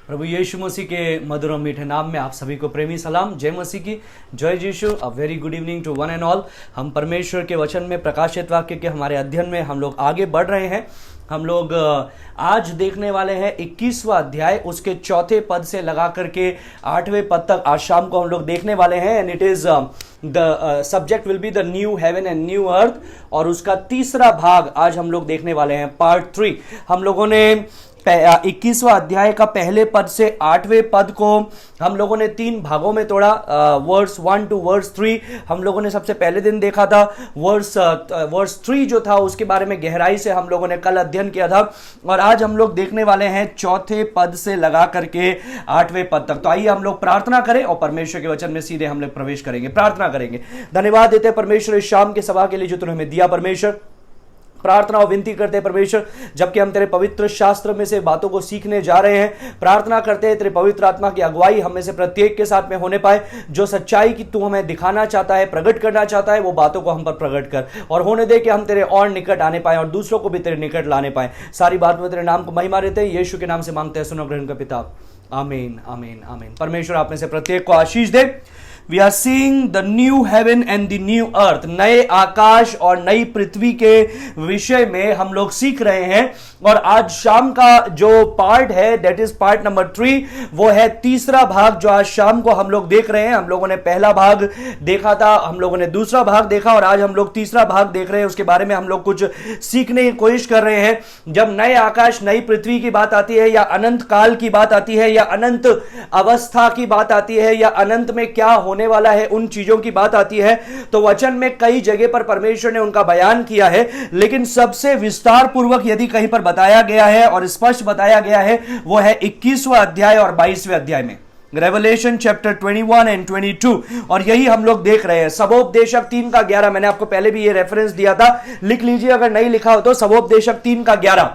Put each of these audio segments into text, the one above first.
प्रभु यीशु मसीह के मधुर और मीठे नाम में आप सभी को प्रेमी सलाम। जय मसीह की, जय Yeshu. A very good evening to one and all. हम परमेश्वर के वचन में, प्रकाशित वाक्य के हमारे अध्ययन में हम लोग आगे बढ़ रहे हैं। हम लोग आज देखने वाले हैं 21वां अध्याय, उसके चौथे पद से लगा करके 8वें पद तक आज शाम को हम लोग देखने वाले हैं। And it is the subject will be the new heaven and new earth, और उसका तीसरा भाग आज हम लोग देखने वाले हैं, पार्ट 3। हम लोगों ने 21वां अध्याय का पहले पद से 8वें पद को हम लोगों ने 3 भागों में तोड़ा। वर्स 1 टू वर्स 3 हम लोगों ने सबसे पहले दिन देखा था। वर्स 3 जो था उसके बारे में गहराई से हम लोगों ने कल अध्ययन किया था, और आज हम लोग देखने वाले हैं चौथे पद से लगा करके 8वें पद तक। तो आइए हम लोग प्रार्थना करें और परमेश्वर के वचन में सीधे हम लोग प्रवेश करेंगे। प्रार्थना करेंगे। धन्यवाद देते परमेश्वर इस शाम के सभा के लिए जो तूने हमें दिया। परमेश्वर, प्रार्थना और विनती करते हैं परमेश्वर, जबकि हम तेरे पवित्र शास्त्र में से बातों को सीखने जा रहे हैं, प्रार्थना करते हैं तेरे पवित्र आत्मा की अगुवाई हम में से प्रत्येक के साथ में होने पाए। जो सच्चाई की तू हमें दिखाना चाहता है, प्रकट करना चाहता है, वो बातों को हम पर प्रकट कर, और होने दे कि हम तेरे और निकट आने पाए और दूसरों को भी तेरे निकट लाने पाए। सारी बात में तेरे नाम को महिमा देते हैं, यीशु के नाम से मांगते हैं, सुनो ग्रहण का पिता, आमीन आमीन आमीन। परमेश्वर आप में से प्रत्येक को आशीष दे। We are seeing the new heaven and the new earth, नए आकाश और नई पृथ्वी के विषय में हम लोग सीख रहे हैं। और आज शाम का जो पार्ट है, दैट इज पार्ट नंबर 3, वो है तीसरा भाग जो आज शाम को हम लोग देख रहे हैं। हम लोगों ने पहला भाग देखा था, हम लोगों ने दूसरा भाग देखा, और आज हम लोग तीसरा भाग देख रहे हैं। उसके बारे में हम लोग कुछ सीखने की कोशिश कर रहे हैं। जब नए आकाश नई पृथ्वी की बात आती है, या अनंत काल की बात आती है, या अनंत अवस्था की बात आती है, या अनंत में क्या होने वाला है, उन चीजों की बात आती है, तो वचन में कई जगह पर परमेश्वर ने उनका बयान किया है। लेकिन सबसे विस्तार पूर्वक यदि कहीं पर बताया गया है और स्पष्ट बताया गया है, वो है 21वां अध्याय और 22वें अध्याय में, रेवलेशन चैप्टर 21 एंड 22। और यही हम लोग देख रहे हैं। सबोपदेशक 3 का 11, मैंने आपको पहले भी ये रेफरेंस दिया था, लिख लीजिए अगर नहीं लिखा हो तो। सबोपदेशक 3 का 11,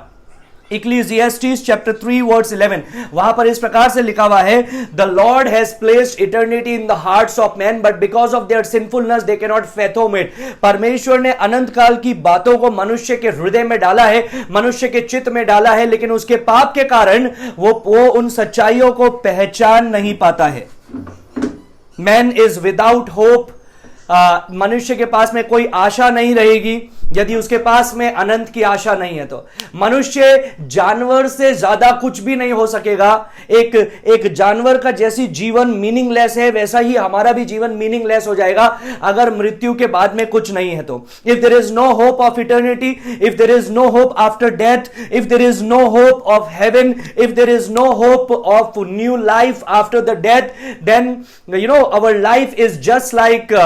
इक्लेसियास्टिस चैप्टर 3 वर्स 11, वहां पर इस प्रकार से लिखा हुआ है, the Lord has placed eternity in the hearts of man, but because of their sinfulness they can not fathom it. परमेश्वर ने अनंत काल की बातों को मनुष्य के हृदय में डाला है, मनुष्य के चित्त में डाला है, लेकिन उसके पाप के कारण वो उन सच्चाइयों को पहचान नहीं पाता है। Man is without hope. मनुष्य के पास में कोई आशा नहीं रहेगी यदि उसके पास में अनंत की आशा नहीं है। तो मनुष्य जानवर से ज्यादा कुछ भी नहीं हो सकेगा। एक जानवर का जैसी जीवन मीनिंगलेस है, वैसा ही हमारा भी जीवन मीनिंगलेस हो जाएगा अगर मृत्यु के बाद में कुछ नहीं है तो। If there is no hope of eternity, if there is no hope after death, if there is no hope of heaven, if there is no hope of new life after the death, then you know our life is just like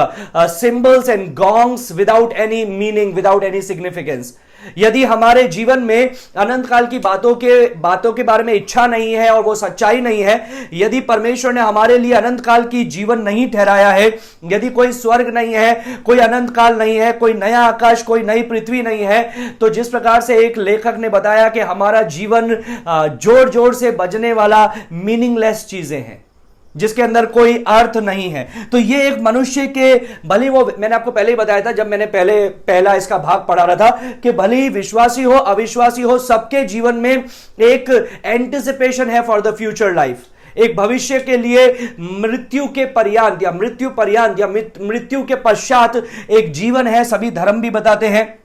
symbols and gongs without any meaning, without any significance। यदि हमारे जीवन में अनंत काल की बातों के बारे में इच्छा नहीं है और वो सच्चाई नहीं है, यदि परमेश्वर ने हमारे लिए अनंत काल की जीवन नहीं ठहराया है, यदि कोई स्वर्ग नहीं है, कोई अनंत काल नहीं है, कोई नया आकाश, कोई नई पृथ्वी नहीं है, तो जिस प्रकार से एक लेखक ने बताया कि हमारा जीवन जोर जोर से बजने वाला मीनिंगलेस चीजें हैं जिसके अंदर कोई अर्थ नहीं है। तो ये एक मनुष्य के, भले वो, मैंने आपको पहले ही बताया था जब मैंने पहला इसका भाग पढ़ा रहा था, कि भले ही विश्वासी हो अविश्वासी हो, सबके जीवन में एक एंटिसिपेशन है फॉर द फ्यूचर लाइफ। एक भविष्य के लिए मृत्यु के पर्यंत या मृत्यु के पश्चात एक जीवन है, सभी धर्म भी बताते हैं।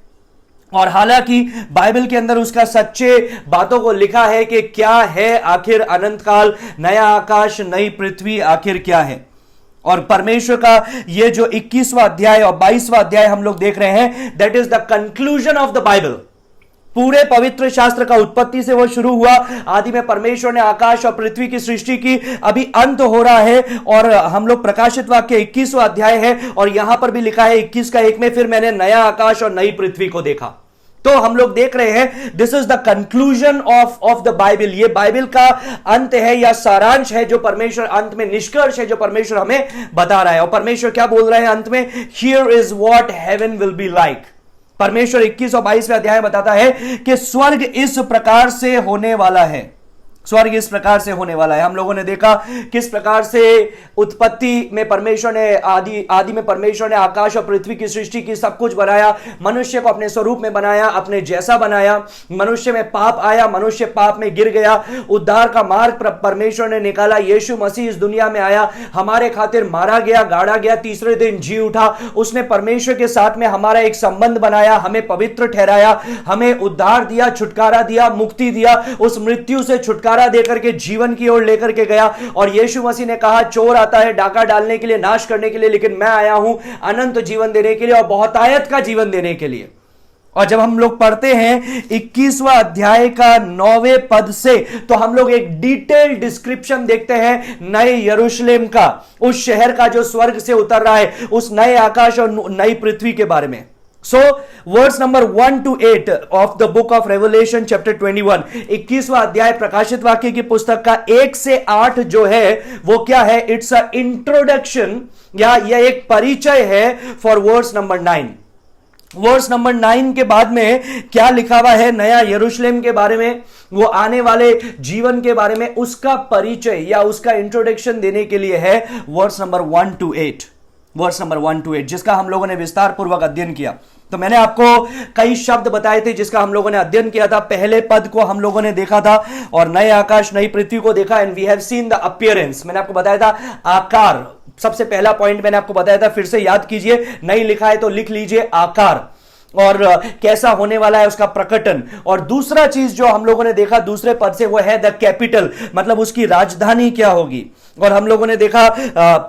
और हालांकि बाइबल के अंदर उसका सच्चे बातों को लिखा है कि क्या है आखिर अनंत काल, नया आकाश, नई पृथ्वी आखिर क्या है। और परमेश्वर का ये जो 21वां अध्याय और 22वां अध्याय हम लोग देख रहे हैं, that is the conclusion of the Bible. पूरे पवित्र शास्त्र का उत्पत्ति से वो शुरू हुआ। आदि में परमेश्वर ने आकाश और पृथ्वी की सृष्टि की, अभी अंत हो रहा है। और हम लोग प्रकाशित वाक्य 21वां अध्याय है, और यहां पर भी लिखा है 21 का 1 में, फिर मैंने नया आकाश और नई पृथ्वी को देखा। तो हम लोग देख रहे हैं this is the conclusion of the Bible. ये बाइबल का अंत है या सारांश है, जो परमेश्वर अंत में, निष्कर्ष है जो परमेश्वर हमें बता रहा है। और परमेश्वर क्या बोल रहे हैं अंत में? Here is what haven will be like. परमेश्वर 21 और 22वें अध्याय बताता है कि स्वर्ग इस प्रकार से होने वाला है। स्वर्ग इस प्रकार से होने वाला है। हम लोगों ने देखा किस प्रकार से उत्पत्ति में परमेश्वर ने आदि में परमेश्वर ने आकाश और पृथ्वी की सृष्टि की, सब कुछ बनाया, मनुष्य को अपने स्वरूप में बनाया, अपने जैसा बनाया। मनुष्य में पाप आया, मनुष्य पाप में गिर गया, उद्धार का मार्ग परमेश्वर ने निकाला। यीशु मसीह इस दुनिया में आया, हमारे खातिर मारा गया, गाड़ा गया, तीसरे दिन जी उठा। उसने परमेश्वर के साथ में हमारा एक संबंध बनाया, हमें पवित्र ठहराया, हमें उद्धार दिया, छुटकारा दिया, मुक्ति दिया, उस मृत्यु से छुटकारा देकर के जीवन की ओर लेकर के गया। और यीशु मसीह ने कहा, चोर आता है डाका डालने के लिए, नाश करने के लिए, लेकिन मैं आया हूं अनंत जीवन देने के लिए और बहुतायत का जीवन देने के लिए। और जब हम लोग पढ़ते हैं 21वां अध्याय का 9वें पद से, तो हम लोग एक डिटेल डिस्क्रिप्शन देखते हैं नए यरूशलेम का, उस शहर का जो स्वर्ग से उतर रहा है, उस नए आकाश और नई पृथ्वी के बारे में। So, verse number 1 to 8 of the book of Revelation chapter 21, 21वां अध्याय प्रकाशित वाक्य की पुस्तक का 1 से 8 जो है वो क्या है? इट्स अ इंट्रोडक्शन, या यह एक परिचय है for verse number 9। Verse number 9 के बाद में क्या लिखा हुआ है नया यरूशलेम के बारे में, वो आने वाले जीवन के बारे में, उसका परिचय या उसका इंट्रोडक्शन देने के लिए है verse number 1 to 8, verse number 1 to 8, जिसका हम लोगों ने विस्तार पूर्वक अध्ययन किया। तो मैंने आपको कई शब्द बताए थे जिसका हम लोगों ने अध्ययन किया था। पहले पद को हम लोगों ने देखा था और नए आकाश नई पृथ्वी को देखा, and we have seen the appearance. मैंने आपको बताया था आकार, सबसे पहला पॉइंट मैंने आपको बताया था, फिर से याद कीजिए, नहीं लिखा है तो लिख लीजिए, आकार, और कैसा होने वाला है उसका प्रकटन। और दूसरा चीज जो हम लोगों ने देखा दूसरे पद से, वो है द कैपिटल, मतलब उसकी राजधानी क्या होगी। और हम लोगों ने देखा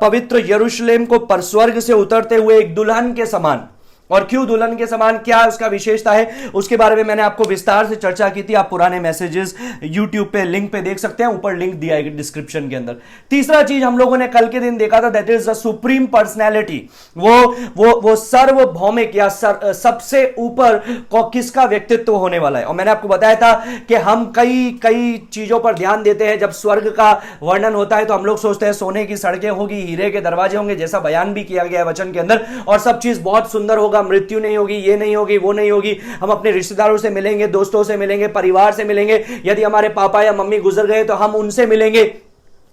पवित्र यरूशलेम को पर स्वर्ग से उतरते हुए एक दुल्हन के समान, और क्यों दुल्हन के समान, क्या उसका विशेषता है, उसके बारे में मैंने आपको विस्तार से चर्चा की थी। आप पुराने मैसेजेस YouTube पे लिंक पे देख सकते हैं, ऊपर लिंक दिया है डिस्क्रिप्शन के अंदर। तीसरा चीज हम लोगों ने कल के दिन देखा था, that is the supreme personality, वो सार्वभौमिक या सबसे ऊपर को किसका व्यक्तित्व होने वाला है। और मैंने आपको बताया था कि हम कई चीजों पर ध्यान देते हैं। जब स्वर्ग का वर्णन होता है तो हम लोग सोचते हैं सोने की सड़कें होगी, हीरे के दरवाजे होंगे, जैसा बयान भी किया गया है वचन के अंदर, और सब चीज बहुत सुंदर होगा, मृत्यु नहीं होगी, ये नहीं होगी, वो नहीं होगी। हम अपने रिश्तेदारों से मिलेंगे, दोस्तों से मिलेंगे, परिवार से मिलेंगे, यदि हमारे पापा या मम्मी गुजर गए तो हम उनसे मिलेंगे।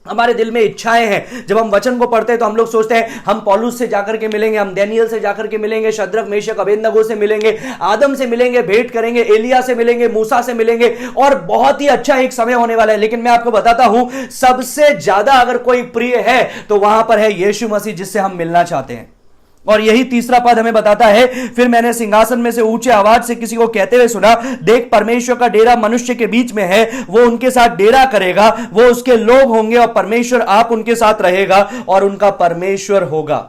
हमारे दिल में इच्छाएं हैं। जब हम वचन को पढ़ते हैं तो हम लोग सोचते हैं हम पौलुस से जाकर के मिलेंगे, हम दानियेल से जाकर के मिलेंगे, शद्रक मेशक अबेदनगो से मिलेंगे, आदम से मिलेंगे, भेंट करेंगे, एलिया से मिलेंगे, मूसा से मिलेंगे, और बहुत ही अच्छा एक समय होने वाला है। लेकिन मैं आपको बताता हूं, सबसे ज्यादा अगर कोई प्रिय है तो वहां पर है यीशु मसीह, जिससे हम मिलना चाहते हैं। और यही तीसरा पद हमें बताता है, फिर मैंने सिंहासन में से ऊंचे आवाज से किसी को कहते हुए सुना, देख परमेश्वर का डेरा मनुष्य के बीच में है, वो उनके साथ डेरा करेगा, वो उसके लोग होंगे और परमेश्वर आप उनके साथ रहेगा और उनका परमेश्वर होगा।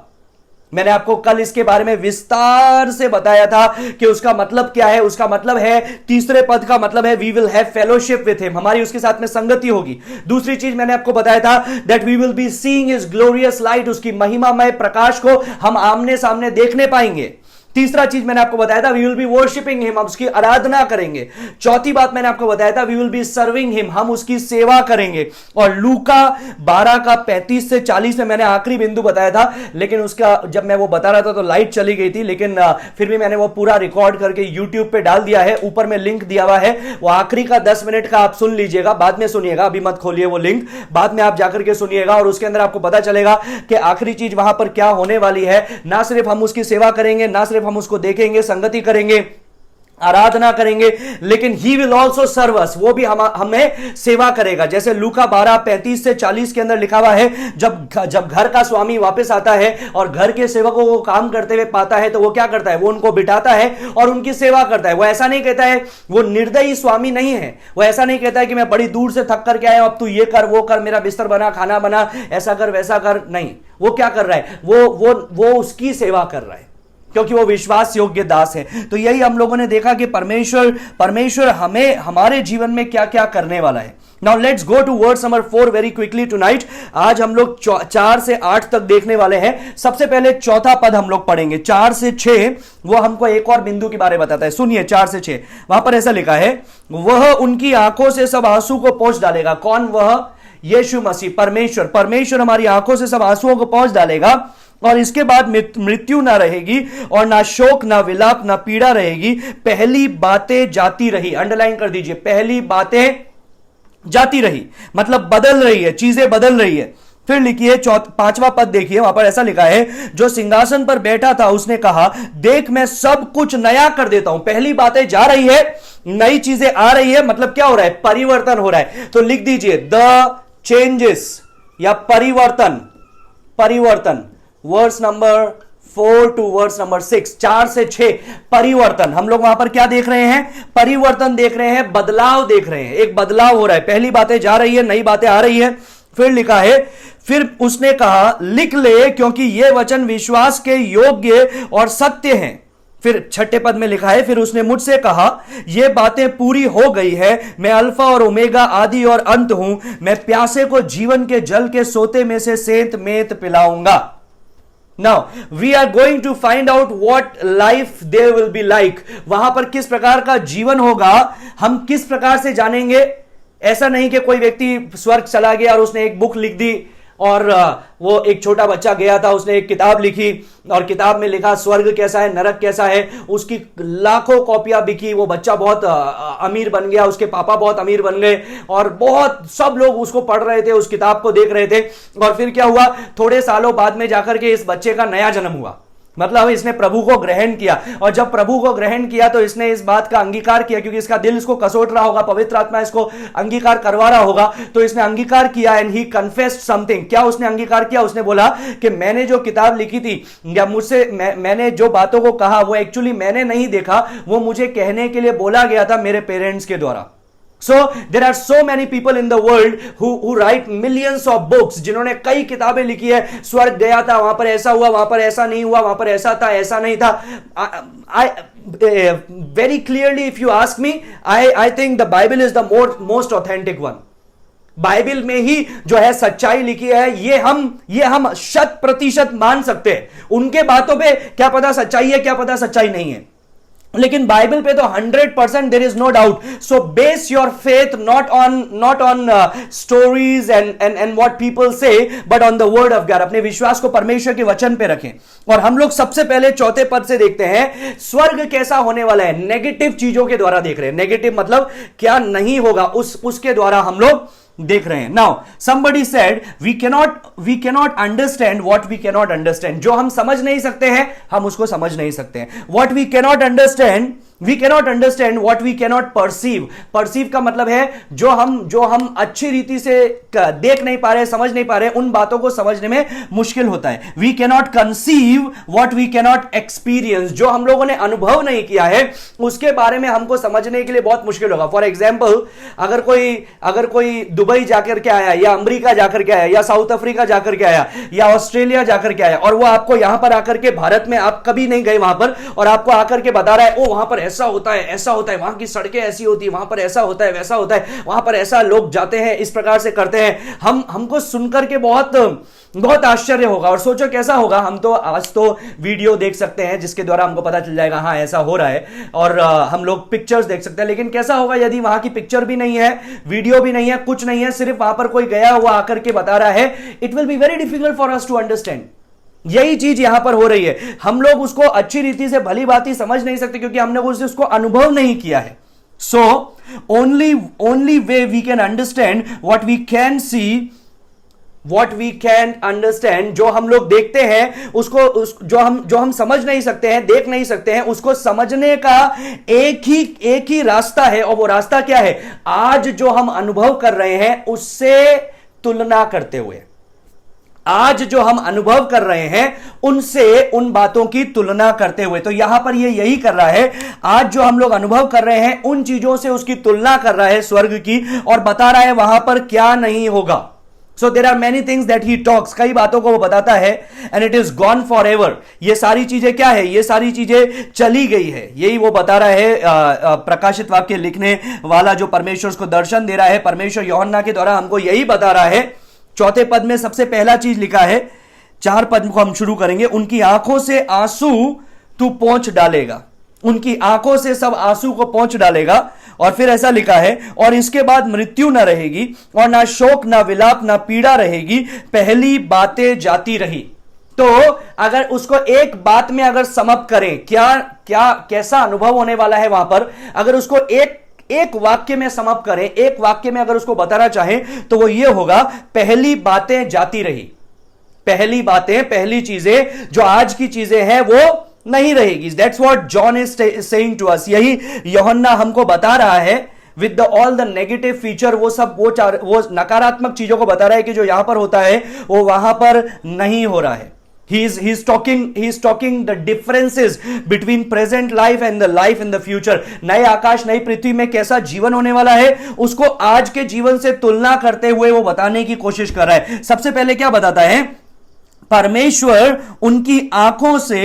मैंने आपको कल इसके बारे में विस्तार से बताया था कि उसका मतलब क्या है। उसका मतलब है, तीसरे पद का मतलब है, we will have fellowship with him, हमारी उसके साथ में संगति होगी। दूसरी चीज मैंने आपको बताया था, that we will be seeing his glorious light, उसकी महिमामय प्रकाश को हम आमने सामने देखने पाएंगे। तीसरा चीज मैंने आपको बताया था, we will be worshipping him, हम उसकी आराधना करेंगे। चौथी बात मैंने आपको बताया था, we will be serving him, हम उसकी सेवा करेंगे। और लूका 12 का 35 से 40 में मैंने आखिरी बिंदु बताया था, लेकिन उसका जब मैं वो बता रहा था तो लाइट चली गई थी, लेकिन फिर भी मैंने वो पूरा रिकॉर्ड करके यूट्यूब पे डाल दिया है, ऊपर में लिंक दिया हुआ है। वो आखिरी का 10 मिनट का आप सुन लीजिएगा, बाद में सुनिएगा, अभी मत खोलिए वो लिंक, बाद में आप जाकर के सुनिएगा, और उसके अंदर आपको पता चलेगा कि आखिरी चीज वहां पर क्या होने वाली है। ना सिर्फ हम उसकी सेवा करेंगे, ना सिर्फ हम उसको देखेंगे, संगति करेंगे, आराधना करेंगे, लेकिन ही विल ऑल्सो सर्व अस, वो भी हमें सेवा करेगा। जैसे लूका 12 35 से 40 के अंदर लिखा हुआ है, जब घर का स्वामी वापस आता है और घर के सेवकों को काम करते हुए पाता है तो वो क्या करता है, वो उनको बिठाता है और उनकी सेवा करता है। वो ऐसा नहीं कहता है, वो निर्दयी स्वामी नहीं है, वो ऐसा नहीं कहता है कि मैं बड़ी दूर से थक करके आया, अब तू ये कर वो कर, मेरा बिस्तर बना, खाना बना, ऐसा कर वैसा कर, नहीं। वो क्या कर रहा है, वो उसकी सेवा कर रहा है, क्योंकि वो विश्वास योग्य दास है। तो यही हम लोगों ने देखा कि परमेश्वर हमें हमारे जीवन में क्या क्या करने वाला है। Now let's go to verse number 4 very quickly tonight. आज हम लोग 4 से 8 तक देखने वाले हैं। सबसे पहले चौथा पद हम लोग पढ़ेंगे, 4 से 6, वो हमको एक और बिंदु के बारे में बताता है। सुनिए 4 से 6, वहां पर ऐसा लिखा है, वह उनकी आंखों से सब आंसू को पोंछ डालेगा। कौन वह? यीशु मसीह, परमेश्वर हमारी आंखों से सब आंसुओं को पोंछ डालेगा, और इसके बाद मृत्यु ना रहेगी, और ना शोक, ना विलाप, ना पीड़ा रहेगी, पहली बातें जाती रही। अंडरलाइन कर दीजिए, पहली बातें जाती रही, मतलब बदल रही है, चीजें बदल रही है। फिर लिखिए 5वां पद देखिए, वहां पर ऐसा लिखा है, जो सिंहासन पर बैठा था उसने कहा, देख मैं सब कुछ नया कर देता हूं। पहली बातें जा रही है, नई चीजें आ रही है, मतलब क्या हो रहा है, परिवर्तन हो रहा है। तो लिख दीजिए द चेंजेस या परिवर्तन, परिवर्तन, verse number 4 to verse number 6, 4 से 6, परिवर्तन। हम लोग वहां पर क्या देख रहे हैं, परिवर्तन देख रहे हैं, बदलाव देख रहे हैं, एक बदलाव हो रहा है। पहली बातें जा रही है, नई बातें आ रही है। फिर लिखा है, फिर उसने कहा, लिख ले, क्योंकि ये वचन विश्वास के योग्य और सत्य हैं। फिर 6ठे पद में लिखा है, फिर उसने मुझसे कहा, ये बातें पूरी हो गई है, मैं अल्फा और ओमेगा, आदि और अंत हूं, मैं प्यासे को जीवन के जल के सोते में से सेंत मेंत पिलाऊंगा। Now we are going to find out what life there will be like. वहां पर किस प्रकार का जीवन होगा, हम किस प्रकार से जानेंगे। ऐसा नहीं कि कोई व्यक्ति स्वर्ग चला गया और उसने एक बुक लिख दी, और वो एक छोटा बच्चा गया था, उसने एक किताब लिखी और किताब में लिखा स्वर्ग कैसा है, नरक कैसा है, उसकी लाखों कॉपियां बिकी, वो बच्चा बहुत अमीर बन गया, उसके पापा बहुत अमीर बन गए, और बहुत सब लोग उसको पढ़ रहे थे, उस किताब को देख रहे थे। और फिर क्या हुआ, थोड़े सालों बाद में जाकर के इस बच्चे का नया जन्म हुआ, मतलब इसने प्रभु को ग्रहण किया। और जब प्रभु को ग्रहण किया तो इसने इस बात का अंगीकार किया, क्योंकि इसका दिल इसको कसोट रहा होगा, पवित्र आत्मा इसको अंगीकार करवा रहा होगा, तो इसने अंगीकार किया, एंड ही कन्फेस्ड समथिंग। क्या उसने अंगीकार किया, उसने बोला कि मैंने जो किताब लिखी थी, या मुझसे मैंने जो बातों को कहा, वो एक्चुअली मैंने नहीं देखा, वो मुझे कहने के लिए बोला गया था मेरे पेरेंट्स के द्वारा। So there are so many people in the world who write millions of books, जिन्होंने कई किताबें लिखी है, स्वर्ग गया था, वहां पर ऐसा हुआ, वहां पर ऐसा नहीं हुआ, वहां पर ऐसा था, ऐसा नहीं था। I very clearly, if you ask me, I think the Bible is the most authentic one. Bible में ही जो है सच्चाई लिखी है, ये हम 100% मान सकते हैं। उनके बातों पे क्या पता सच्चाई है, क्या पता सच्चाई नहीं है, लेकिन बाइबल पे तो 100% there is no doubt. So base your faith not on stories and what people say, but on the word of God. अपने विश्वास को परमेश्वर के वचन पे रखें। और हम लोग सबसे पहले 4थे पद से देखते हैं, स्वर्ग कैसा होने वाला है। नेगेटिव चीजों के द्वारा देख रहे हैं, नेगेटिव मतलब क्या नहीं होगा, उसके द्वारा हम लोग देख रहे हैं। Now somebody said we cannot understand what we cannot understand. जो हम समझ नहीं सकते हैं, हम उसको समझ नहीं सकते हैं। What we cannot understand, we cannot understand what we cannot perceive. perceive का मतलब है जो हम अच्छी रीति से देख नहीं पा रहे, समझ नहीं पा रहे, उन बातों को समझने में मुश्किल होता है। We cannot conceive what we cannot experience. जो हम लोगों ने अनुभव नहीं किया है, उसके बारे में हमको समझने के लिए बहुत मुश्किल होगा। फॉर एग्जाम्पल, अगर कोई दुबई जाकर के आया, या अमेरिका जाकर के आया, या साउथ अफ्रीका जाकर के आया, या ऑस्ट्रेलिया जाकर के आया, और वो आपको यहां पर आकर के, भारत में आप कभी नहीं गए वहां पर, और आपको आकर के बता रहा है, ओ वहां पर ऐसा होता है, ऐसा होता है, वहां की सड़कें ऐसी होती है, वहां पर ऐसा होता है, वैसा होता है, वहां पर ऐसा लोग जाते हैं, इस प्रकार से करते हैं, हमको सुनकर के बहुत आश्चर्य होगा। और सोचो कैसा होगा, हम तो आज तो वीडियो देख सकते हैं जिसके द्वारा हमको पता चल जाएगा हाँ ऐसा हो रहा है, और हम लोग पिक्चर्स देख सकते हैं। लेकिन कैसा होगा यदि वहां की पिक्चर भी नहीं है, वीडियो भी नहीं है, कुछ नहीं है, सिर्फ वहां पर कोई गया हुआ आकर के बता रहा है। It will be very difficult for us to understand. यही चीज यहां पर हो रही है, हम लोग उसको अच्छी रीति से भली भांति समझ नहीं सकते, क्योंकि हमने उसको अनुभव नहीं किया है। So only way we can understand what we can see, what we can understand, जो हम लोग देखते हैं उसको, जो हम समझ नहीं सकते हैं, देख नहीं सकते हैं, उसको समझने का एक ही रास्ता है। और वो रास्ता क्या है, आज जो हम अनुभव कर रहे हैं उससे तुलना करते हुए, आज जो हम अनुभव कर रहे हैं उनसे, उन बातों की तुलना करते हुए। तो यहां पर ये यही कर रहा है, आज जो हम लोग अनुभव कर रहे हैं उन चीजों से उसकी तुलना कर रहा है स्वर्ग की, और बता रहा है वहां पर क्या नहीं होगा। So there are many things that he talks, कई बातों को वो बताता है, and it is gone forever. ये सारी चीजें क्या है, ये सारी चीजें चली गई है, यही वो बता रहा है। प्रकाशित वाक्य लिखने वाला जो परमेश्वर उसको दर्शन दे रहा है, परमेश्वर यूहन्ना के द्वारा हमको यही बता रहा है। 4थे पद में सबसे पहला चीज लिखा है, 4 पद को हम शुरू करेंगे, उनकी आंखों से आंसू तू पोंछ डालेगा, उनकी आंखों से सब आंसू को पोंछ डालेगा। और फिर ऐसा लिखा है, और इसके बाद मृत्यु न रहेगी, और ना शोक, ना विलाप, ना पीड़ा रहेगी, पहली बातें जाती रही। तो अगर उसको एक बात में अगर समअप करें, क्या कैसा अनुभव होने वाला है वहां पर, अगर उसको एक वाक्य में समअप करें, एक वाक्य में अगर उसको बताना चाहें तो वो ये होगा, पहली बातें जाती रही। पहली बातें, पहली चीजें जो आज की चीजें हैं वो नहीं रहेगी। That's what John is saying to us. यही यूहन्ना हमको बता रहा है with all the negative feature, वो सब वो नकारात्मक चीजों को बता रहा है कि जो यहां पर होता है वो वहां पर नहीं हो रहा है। He's talking the differences between present life and the life in the future। नए आकाश नई पृथ्वी में कैसा जीवन होने वाला है उसको आज के जीवन से तुलना करते हुए वो बताने की कोशिश कर रहा है। सबसे पहले क्या बताता है, परमेश्वर उनकी आंखों से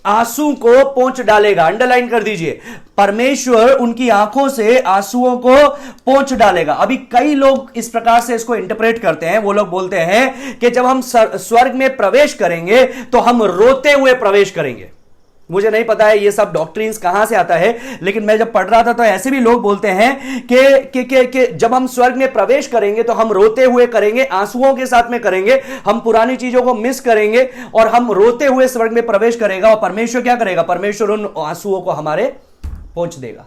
आंसू को पोंछ डालेगा। अंडरलाइन कर दीजिए, परमेश्वर उनकी आंखों से आंसुओं को पोंछ डालेगा। अभी कई लोग इस प्रकार से इसको इंटरप्रेट करते हैं। वो लोग बोलते हैं कि जब हम स्वर्ग में प्रवेश करेंगे तो हम रोते हुए प्रवेश करेंगे। मुझे नहीं पता है ये सब डॉक्ट्रिन्स कहां से आता है, लेकिन मैं जब पढ़ रहा था तो ऐसे भी लोग बोलते हैं कि जब हम स्वर्ग में प्रवेश करेंगे तो हम रोते हुए करेंगे, आंसुओं के साथ में करेंगे, हम पुरानी चीजों को मिस करेंगे और हम रोते हुए स्वर्ग में प्रवेश करेगा। और परमेश्वर क्या करेगा, परमेश्वर उन आंसुओं को हमारे पहुंच देगा,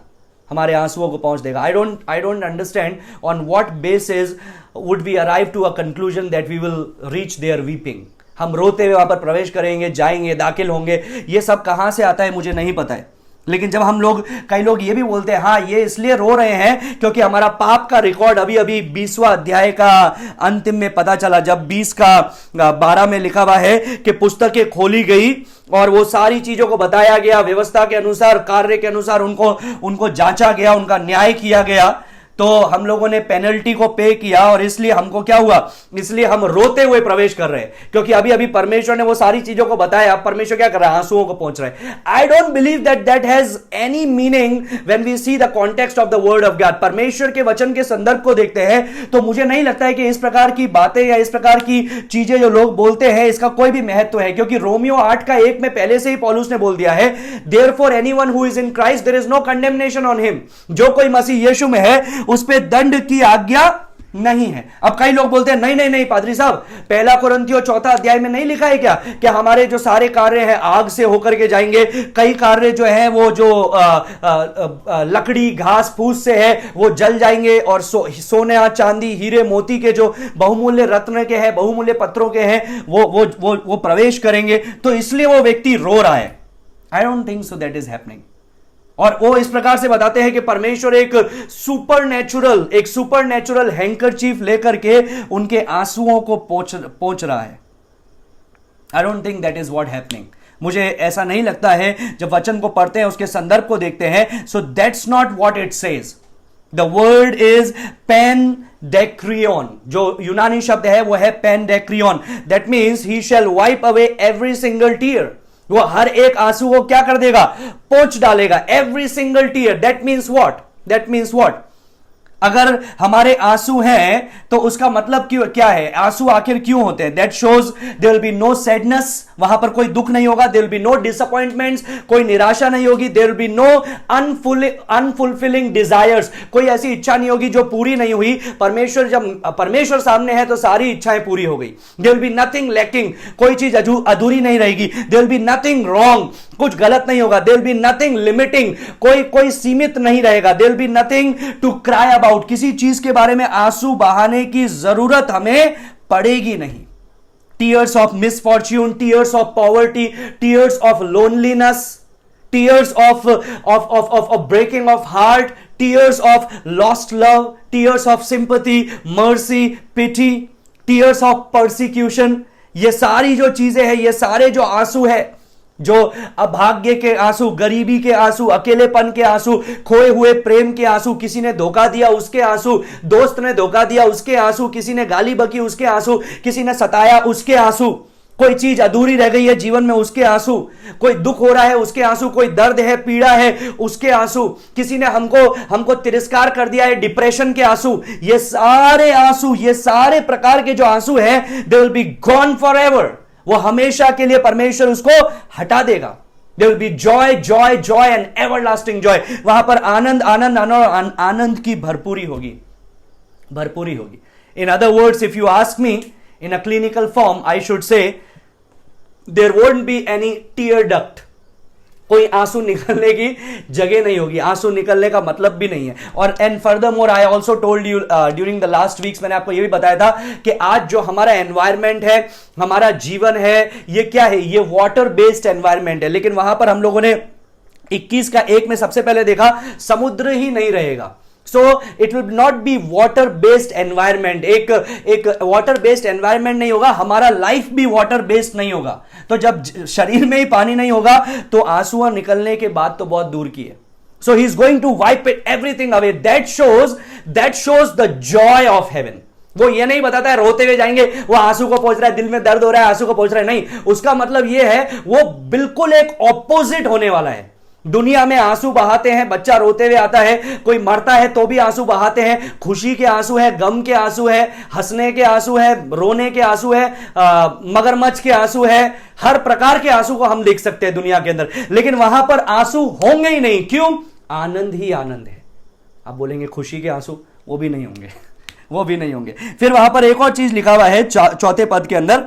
हमारे आंसुओं को पहुंच देगा। I don't understand on what basis would we arrive to a conclusion that we will reach there weeping. हम रोते हुए वहां पर प्रवेश करेंगे, जाएंगे, दाखिल होंगे, ये सब कहां से आता है मुझे नहीं पता है। लेकिन जब हम लोग, कई लोग ये भी बोलते हैं हाँ ये इसलिए रो रहे हैं क्योंकि हमारा पाप का रिकॉर्ड अभी अभी 20वां अध्याय का अंतिम में पता चला, जब 20 का 12 में लिखा हुआ है कि पुस्तकें खोली गई और वो सारी चीजों को बताया गया, व्यवस्था के अनुसार, कार्य के अनुसार उनको जांचा गया, उनका न्याय किया गया। तो हम लोगों ने पेनल्टी को पे किया और इसलिए हमको क्या हुआ, इसलिए हम रोते हुए प्रवेश कर रहे हैं क्योंकि अभी अभी परमेश्वर ने वो सारी चीजों को बताया। परमेश्वर क्या कर रहा है, आंसुओं को पहुंच रहा है। I don't believe that has any meaning when we see the context of the word of God. परमेश्वर के वचन के संदर्भ को देखते हैं तो मुझे नहीं लगता है कि इस प्रकार की बातें या इस प्रकार की चीजें जो लोग बोलते हैं इसका कोई भी महत्व है, क्योंकि रोमियो 8:1 में पहले से ही पौलुस ने बोल दिया है, therefore anyone who is in Christ there is no condemnation on him. जो कोई मसीह यीशु में है उस पे दंड की आज्ञा नहीं है। अब कई लोग बोलते हैं नहीं पादरी साहब, पहला कुरिन्थियों 4 अध्याय में नहीं लिखा है क्या कि हमारे जो सारे कार्य हैं आग से होकर के जाएंगे, कई कार्य जो है वो जो लकड़ी घास फूस से है वो जल जाएंगे और सोने चांदी हीरे मोती के जो बहुमूल्य रत्न के हैं, बहुमूल्य पत्रों के हैं, वो प्रवेश करेंगे। तो इसलिए वो व्यक्ति रो रहा है। I don't think so that is happening. और वो इस प्रकार से बताते हैं कि परमेश्वर एक सुपरनैचुरल हैंकरचीफ लेकर के उनके आंसुओं को पोंछ रहा है। I don't think that is what happening. मुझे ऐसा नहीं लगता है। जब वचन को पढ़ते हैं, उसके संदर्भ को देखते हैं, so that's not what it says. The word is पेनडेक्रियन। जो यूनानी शब्द है वो है पेनडेक्रियन। That means he shall wipe away every single tear. वो हर एक आंसू को क्या कर देगा, पोंछ डालेगा। Every single tear. That means what, अगर हमारे आंसू हैं तो उसका मतलब क्या है, आंसू आखिर क्यों होते हैं? That shows there will be no sadness, वहां पर कोई दुख नहीं होगा। There will be no disappointments, कोई निराशा नहीं होगी। There will be no unfulfilling desires, कोई ऐसी इच्छा नहीं होगी जो पूरी नहीं हुई। जब परमेश्वर सामने है तो सारी इच्छाएं पूरी हो गई। There will be nothing lacking, कोई चीज अधूरी नहीं रहेगी। There will be nothing wrong, कुछ गलत नहीं होगा। There will be nothing limiting, कोई सीमित नहीं रहेगा। There will be nothing to cry about, किसी चीज के बारे में आंसू बहाने की जरूरत हमें पड़ेगी नहीं। Tears of misfortune, tears of poverty, tears of loneliness, tears of breaking of heart, tears of lost love, tears of sympathy, mercy, pity, tears of persecution. ये सारी जो चीजें हैं, ये सारे जो आंसू है, जो अभाग्य के आंसू, गरीबी के आंसू, अकेलेपन के आंसू, खोए हुए प्रेम के आंसू, किसी ने धोखा दिया उसके आंसू, दोस्त ने धोखा दिया उसके आंसू, किसी ने गाली बकी उसके आंसू, किसी ने सताया उसके आंसू, कोई चीज अधूरी रह गई है जीवन में उसके आंसू, कोई दुख हो रहा है उसके आंसू, कोई दर्द है, पीड़ा है उसके आंसू, किसी ने हमको तिरस्कार कर दिया है, डिप्रेशन के आंसू। ये सारे आंसू, ये सारे प्रकार के जो आंसू हैं, they will be gone forever. वो हमेशा के लिए परमेश्वर उसको हटा देगा। There will be joy joy joy and everlasting joy. वहां पर आनंद की भरपूरी होगी। In other words, if you ask me in a clinical form, I should say there won't be any tear duct. कोई आंसू निकलने की जगह नहीं होगी, आंसू निकलने का मतलब भी नहीं है। और and further more I also told you during the last weeks, मैंने आपको यह भी बताया था कि आज जो हमारा एनवायरमेंट है, हमारा जीवन है, ये क्या है, ये वाटर बेस्ड एनवायरमेंट है। लेकिन वहां पर हम लोगों ने 21 का 1 में सबसे पहले देखा समुद्र ही नहीं रहेगा। So it will not be water based environment, एक वाटर बेस्ड एनवायरमेंट नहीं होगा, हमारा लाइफ भी वाटर बेस्ड नहीं होगा। तो जब शरीर में ही पानी नहीं होगा तो आंसू निकलने के बाद तो बहुत दूर की है। So he is going to wipe it everything away. That shows the joy of heaven. वो ये नहीं बताता है रोते हुए जाएंगे, वो आंसू को पहुंच रहा है, दिल में दर्द हो रहा है, आंसू को पहुंच रहा है, नहीं। उसका मतलब ये है वो बिल्कुल एक ऑपोजिट होने वाला है। दुनिया में आंसू बहाते हैं, बच्चा रोते हुए आता है, कोई मरता है तो भी आंसू बहाते हैं, खुशी के आंसू है, गम के आंसू है, हंसने के आंसू है, रोने के आंसू है, मगरमच्छ के आंसू है, हर प्रकार के आंसू को हम देख सकते हैं दुनिया के अंदर। लेकिन वहां पर आंसू होंगे ही नहीं। क्यों? आनंद ही आनंद है। आप बोलेंगे खुशी के आंसू, वो भी नहीं होंगे, वो भी नहीं होंगे। फिर वहां पर एक और चीज लिखा हुआ है चौथे पद के अंदर,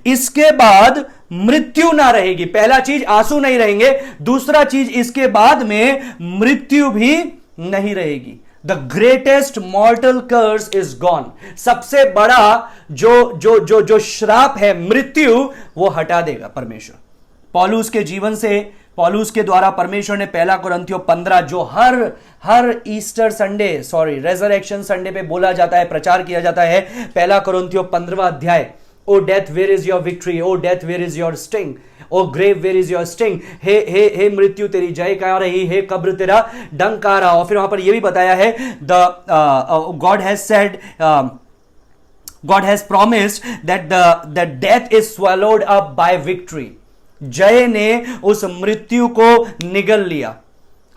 इसके बाद मृत्यु ना रहेगी। पहला चीज आंसू नहीं रहेंगे, दूसरा चीज इसके बाद में मृत्यु भी नहीं रहेगी। The greatest mortal curse is gone. सबसे बड़ा जो श्राप है मृत्यु, वो हटा देगा परमेश्वर। पौलुस के जीवन से, पौलुस के द्वारा परमेश्वर ने 1 कुरिन्थियों 15 जो हर ईस्टर संडे, रेजरेक्शन संडे पे बोला जाता है, प्रचार किया जाता है, 1 कुरिन्थियों 15वां अध्याय, O death, where is your victory? O death, where is your sting? O grave, where is your sting? हे मृत्यु तेरी जय कहां रही, हे कब्र तेरा डंक कहां रहा। और फिर वहां पर यह भी बताया है, God has said, God has promised that the death is swallowed up by victory. जय ने उस मृत्यु को निगल लिया।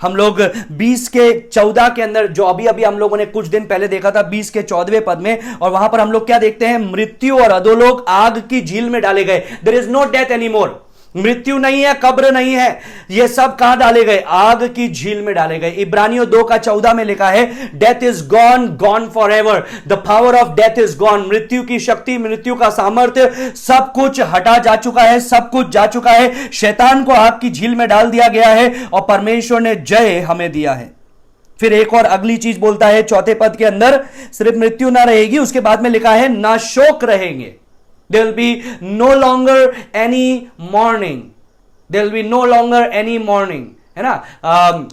हम लोग 20 के 14 के अंदर, जो अभी हम लोगों ने कुछ दिन पहले देखा था, 20 के 14वें पद में, और वहां पर हम लोग क्या देखते हैं, मृत्यु और अधोलोक आग की झील में डाले गए। There is no death anymore. मृत्यु नहीं है, कब्र नहीं है, ये सब कहां डाले गए, आग की झील में डाले गए। इब्रानियों 2 का 14 में लिखा है, death is gone, gone for ever. The power of death is gone. मृत्यु की शक्ति, मृत्यु का सामर्थ्य, सब कुछ हटा जा चुका है, सब कुछ जा चुका है। शैतान को आग की झील में डाल दिया गया है और परमेश्वर ने जय हमें दिया है। फिर एक और अगली चीज बोलता है चौथे पद के अंदर, सिर्फ मृत्यु ना रहेगी, उसके बाद में लिखा है ना शोक रहेंगे। There will be no longer any mourning. There will be no longer any mourning. है ना?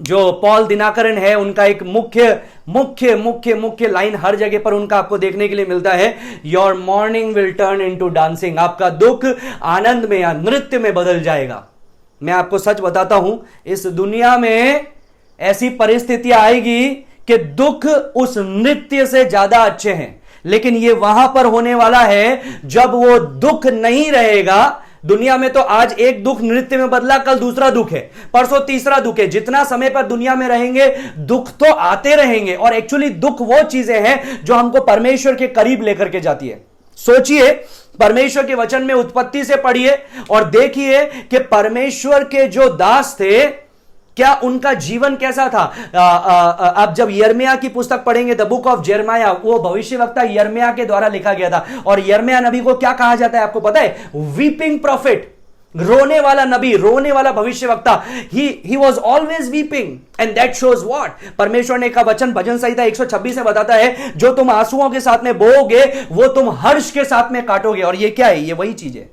जो पॉल दिनाकरन है, उनका एक मुख्य लाइन हर जगह पर उनका आपको देखने के लिए मिलता है, Your mourning will turn into dancing. आपका दुख आनंद में या नृत्य में बदल जाएगा। मैं आपको सच बताता हूं, इस दुनिया में ऐसी परिस्थितियां आएगी कि दुख उस नृत्य से ज्यादा अच्छे हैं। लेकिन ये वहां पर होने वाला है जब वो दुख नहीं रहेगा। दुनिया में तो आज एक दुख नृत्य में बदला, कल दूसरा दुख है, परसों तीसरा दुख है। जितना समय पर दुनिया में रहेंगे दुख तो आते रहेंगे। और एक्चुअली दुख वो चीजें हैं जो हमको परमेश्वर के करीब लेकर के जाती है। सोचिए, परमेश्वर के वचन में उत्पत्ति से पढ़िए और देखिए कि परमेश्वर के जो दास थे, क्या उनका जीवन कैसा था। आप जब यिर्मयाह की पुस्तक पढ़ेंगे, द बुक ऑफ जेरमाया, वो भविष्यवक्ता यिर्मयाह के द्वारा लिखा गया था। और यिर्मयाह नबी को क्या कहा जाता है आपको पता है? वीपिंग प्रॉफिट, रोने वाला नबी, रोने वाला भविष्यवक्ता। He was always weeping and that shows what. परमेश्वर ने का वचन भजन संहिता 126 में बताता है, जो तुम आंसुओं के साथ में बोओगे वो तुम हर्ष के साथ में काटोगे। और ये क्या है? ये वही चीज है।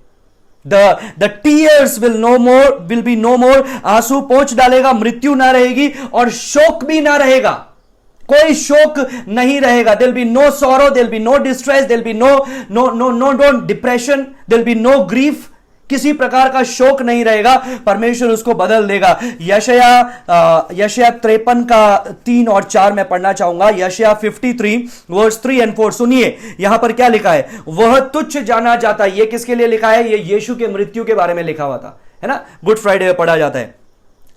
The tears will be no more. आंसू पोंछ डालेगा, मृत्यु ना रहेगी और शोक भी ना रहेगा। कोई शोक नहीं रहेगा। There'll be no sorrow, there'll be no distress, there'll be no depression, there'll be no grief. किसी प्रकार का शोक नहीं रहेगा। परमेश्वर उसको बदल देगा। यशायाह 53 का 3 और 4 में पढ़ना चाहूंगा। यशायाह 53 वर्स 3 और 4 सुनिए, यहां पर क्या लिखा है? वह तुच्छ जाना जाता है। ये किसके लिए लिखा है? ये यीशु के मृत्यु के बारे में लिखा हुआ था, है ना? गुड फ्राइडे में पढ़ा जाता है।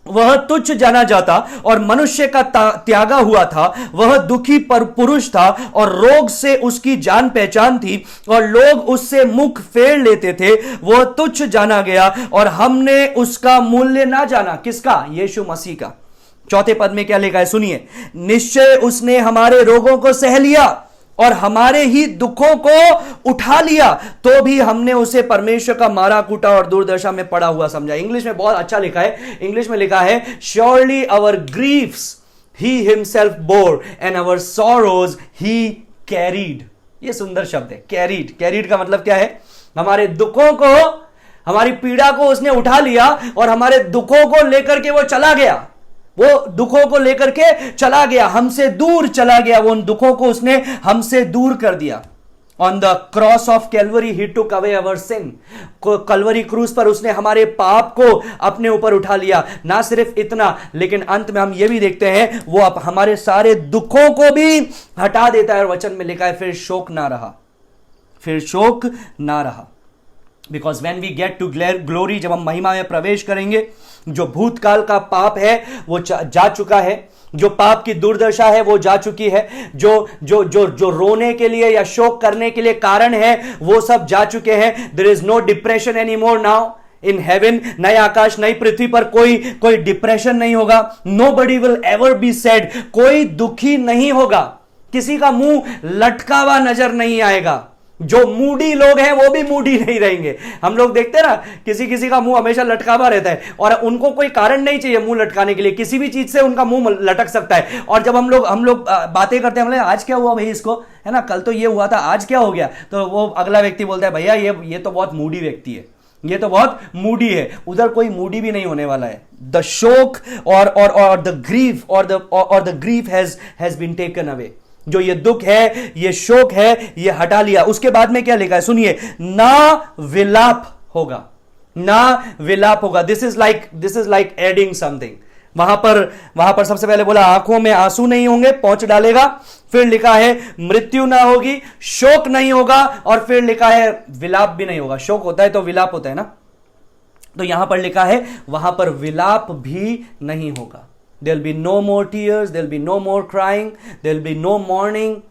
वह तुच्छ जाना जाता और मनुष्य का त्यागा हुआ था। वह दुखी पर पुरुष था और रोग से उसकी जान पहचान थी और लोग उससे मुख फेर लेते थे। वह तुच्छ जाना गया और हमने उसका मूल्य ना जाना। किसका? यीशु मसीह का। चौथे पद में क्या लिखा है सुनिए, निश्चय उसने हमारे रोगों को सह लिया और हमारे ही दुखों को उठा लिया, तो भी हमने उसे परमेश्वर का मारा कूटा और दुर्दशा में पड़ा हुआ समझा। इंग्लिश में बहुत अच्छा लिखा है, इंग्लिश में लिखा है surely our griefs he himself bore and our sorrows he carried. ये सुंदर शब्द है, कैरीड। कैरीड का मतलब क्या है? हमारे दुखों को, हमारी पीड़ा को उसने उठा लिया और हमारे दुखों को लेकर के वो चला गया, वो दुखों को लेकर के चला गया, हमसे दूर चला गया, वो उन दुखों को उसने हमसे दूर कर दिया। On the cross of Calvary he took away our sin. Calvary क्रूस पर उसने हमारे पाप को अपने ऊपर उठा लिया। ना सिर्फ इतना, लेकिन अंत में हम ये भी देखते हैं वो अब हमारे सारे दुखों को भी हटा देता है। और वचन में लिखा है फिर शोक ना रहा, फिर शोक ना रहा। Because when we get to glory, जब हम महिमा में प्रवेश करेंगे, जो भूतकाल का पाप है वो जा चुका है, जो पाप की दुर्दशा है वो जा चुकी है, जो जो जो जो रोने के लिए या शोक करने के लिए कारण है वो सब जा चुके हैं। There is no depression any more now in heaven. नए आकाश नई पृथ्वी पर कोई डिप्रेशन नहीं होगा। Nobody will ever be sad. कोई दुखी नहीं होगा, किसी का मुंह लटका हुआ नजर नहीं आएगा। जो मूडी लोग हैं वो भी मूडी नहीं रहेंगे। हम लोग देखते हैं ना, किसी किसी का मुंह हमेशा लटका हुआ रहता है और उनको कोई कारण नहीं चाहिए मुंह लटकाने के लिए, किसी भी चीज से उनका मुंह लटक सकता है। और जब हम लोग बातें करते हैं, आज क्या हुआ भाई इसको, है ना, कल तो ये हुआ था, आज क्या हो गया, तो वो अगला व्यक्ति बोलता है भैया ये तो बहुत मूडी व्यक्ति है, ये तो बहुत मूडी है। उधर कोई मूडी भी नहीं होने वाला है। द शोक और द ग्रीफ और the grief has been taken away. जो ये दुख है, ये शोक है, ये हटा लिया। उसके बाद में क्या लिखा है सुनिए, ना विलाप होगा, ना विलाप होगा। This is like adding something. वहां पर सबसे पहले बोला आंखों में आंसू नहीं होंगे, पहुंच डालेगा। फिर लिखा है मृत्यु ना होगी, शोक नहीं होगा, और फिर लिखा है विलाप भी नहीं होगा। शोक होता है तो विलाप होता है ना, तो यहां पर लिखा है वहां पर विलाप भी नहीं होगा। There'll be no more tears, there'll be no more crying, there'll be no mourning,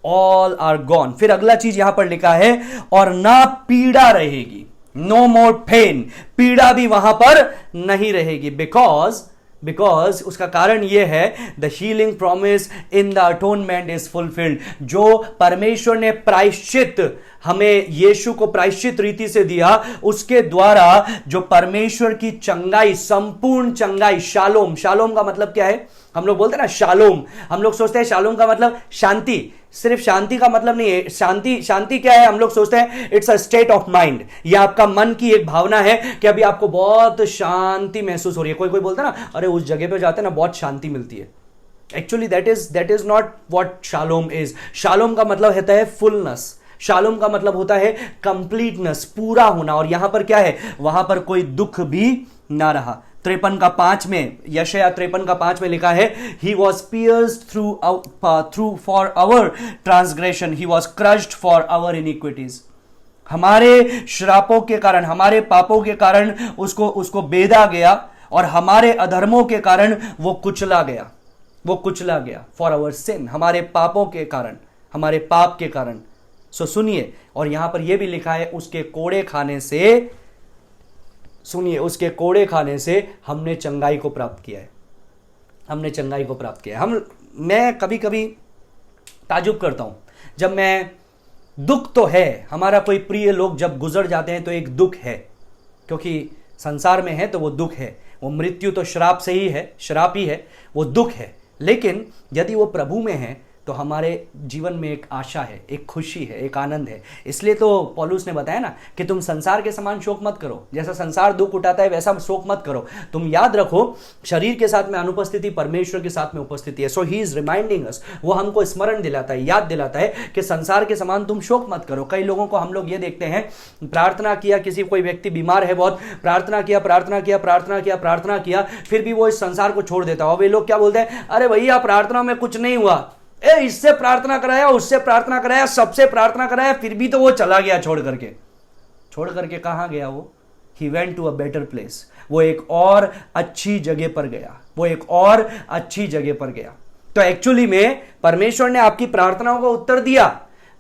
all are gone. फिर अगला चीज यहां पर लिखा है और ना पीड़ा रहेगी, no more pain, पीड़ा भी वहां पर नहीं रहेगी। बिकॉज उसका कारण यह है the healing promise in the atonement is fulfilled. जो परमेश्वर ने प्रायश्चित हमें यीशु को प्रायश्चित रीति से दिया, उसके द्वारा जो परमेश्वर की चंगाई, संपूर्ण चंगाई, शालोम। शालोम का मतलब क्या है? हम लोग बोलते हैं ना शालोम, हम लोग सोचते हैं शालोम का मतलब शांति। सिर्फ शांति का मतलब नहीं है। शांति क्या है? हम लोग सोचते हैं it's a state of mind. यह आपका मन की एक भावना है कि अभी आपको बहुत शांति महसूस हो रही है। कोई बोलता है ना, अरे उस जगह पे जाते हैं ना बहुत शांति मिलती है। Actually that is not what shalom is. Shalom का मतलब होता है फुलनेस। शालोम का मतलब होता है कंप्लीटनेस, पूरा होना। और यहां पर क्या है? वहां पर कोई दुख भी ना रहा। 53 का 5 में, यशायाह 53 का 5 में लिखा है he was pierced through for our transgression, he was crushed for our iniquities. हमारे श्रापों के कारण, हमारे पापों के कारण उसको बेधा गया, और हमारे अधर्मों के कारण वो कुचला गया फॉर आवर सिन, हमारे पापों के कारण, हमारे पाप के कारण। सो सुनिए, और यहां पर यह भी लिखा है उसके कोड़े खाने से, सुनिए, उसके कोड़े खाने से हमने चंगाई को प्राप्त किया है। हमने चंगाई को प्राप्त किया है। मैं कभी कभी ताजुब करता हूं, जब मैं, दुख तो है, हमारा कोई प्रिय लोग जब गुजर जाते हैं तो एक दुख है, क्योंकि संसार में है तो वो दुख है। वो मृत्यु तो श्राप से ही है, श्राप ही है, वो दुख है। लेकिन यदि वो प्रभु में है तो हमारे जीवन में एक आशा है, एक खुशी है, एक आनंद है। इसलिए तो पौलुस ने बताया ना कि तुम संसार के समान शोक मत करो। जैसा संसार दुख उठाता है वैसा शोक मत करो। तुम याद रखो, शरीर के साथ में अनुपस्थिति परमेश्वर के साथ में उपस्थिति है। सो ही इज रिमाइंडिंग अस, वो हमको स्मरण दिलाता है, याद दिलाता है कि संसार के समान तुम शोक मत करो। कई लोगों को हम लोग ये देखते हैं, प्रार्थना किया, किसी कोई व्यक्ति बीमार है बहुत, प्रार्थना किया, फिर भी वो इस संसार को छोड़ देता है। और वे लोग क्या बोलते हैं, अरे भैया प्रार्थना में कुछ नहीं हुआ, इससे प्रार्थना कराया, उससे प्रार्थना कराया, सबसे प्रार्थना कराया, फिर भी तो वो चला गया छोड़ करके। कहां गया वो? He went to a better place. वो एक और अच्छी जगह पर गया। तो एक्चुअली में परमेश्वर ने आपकी प्रार्थनाओं को उत्तर दिया।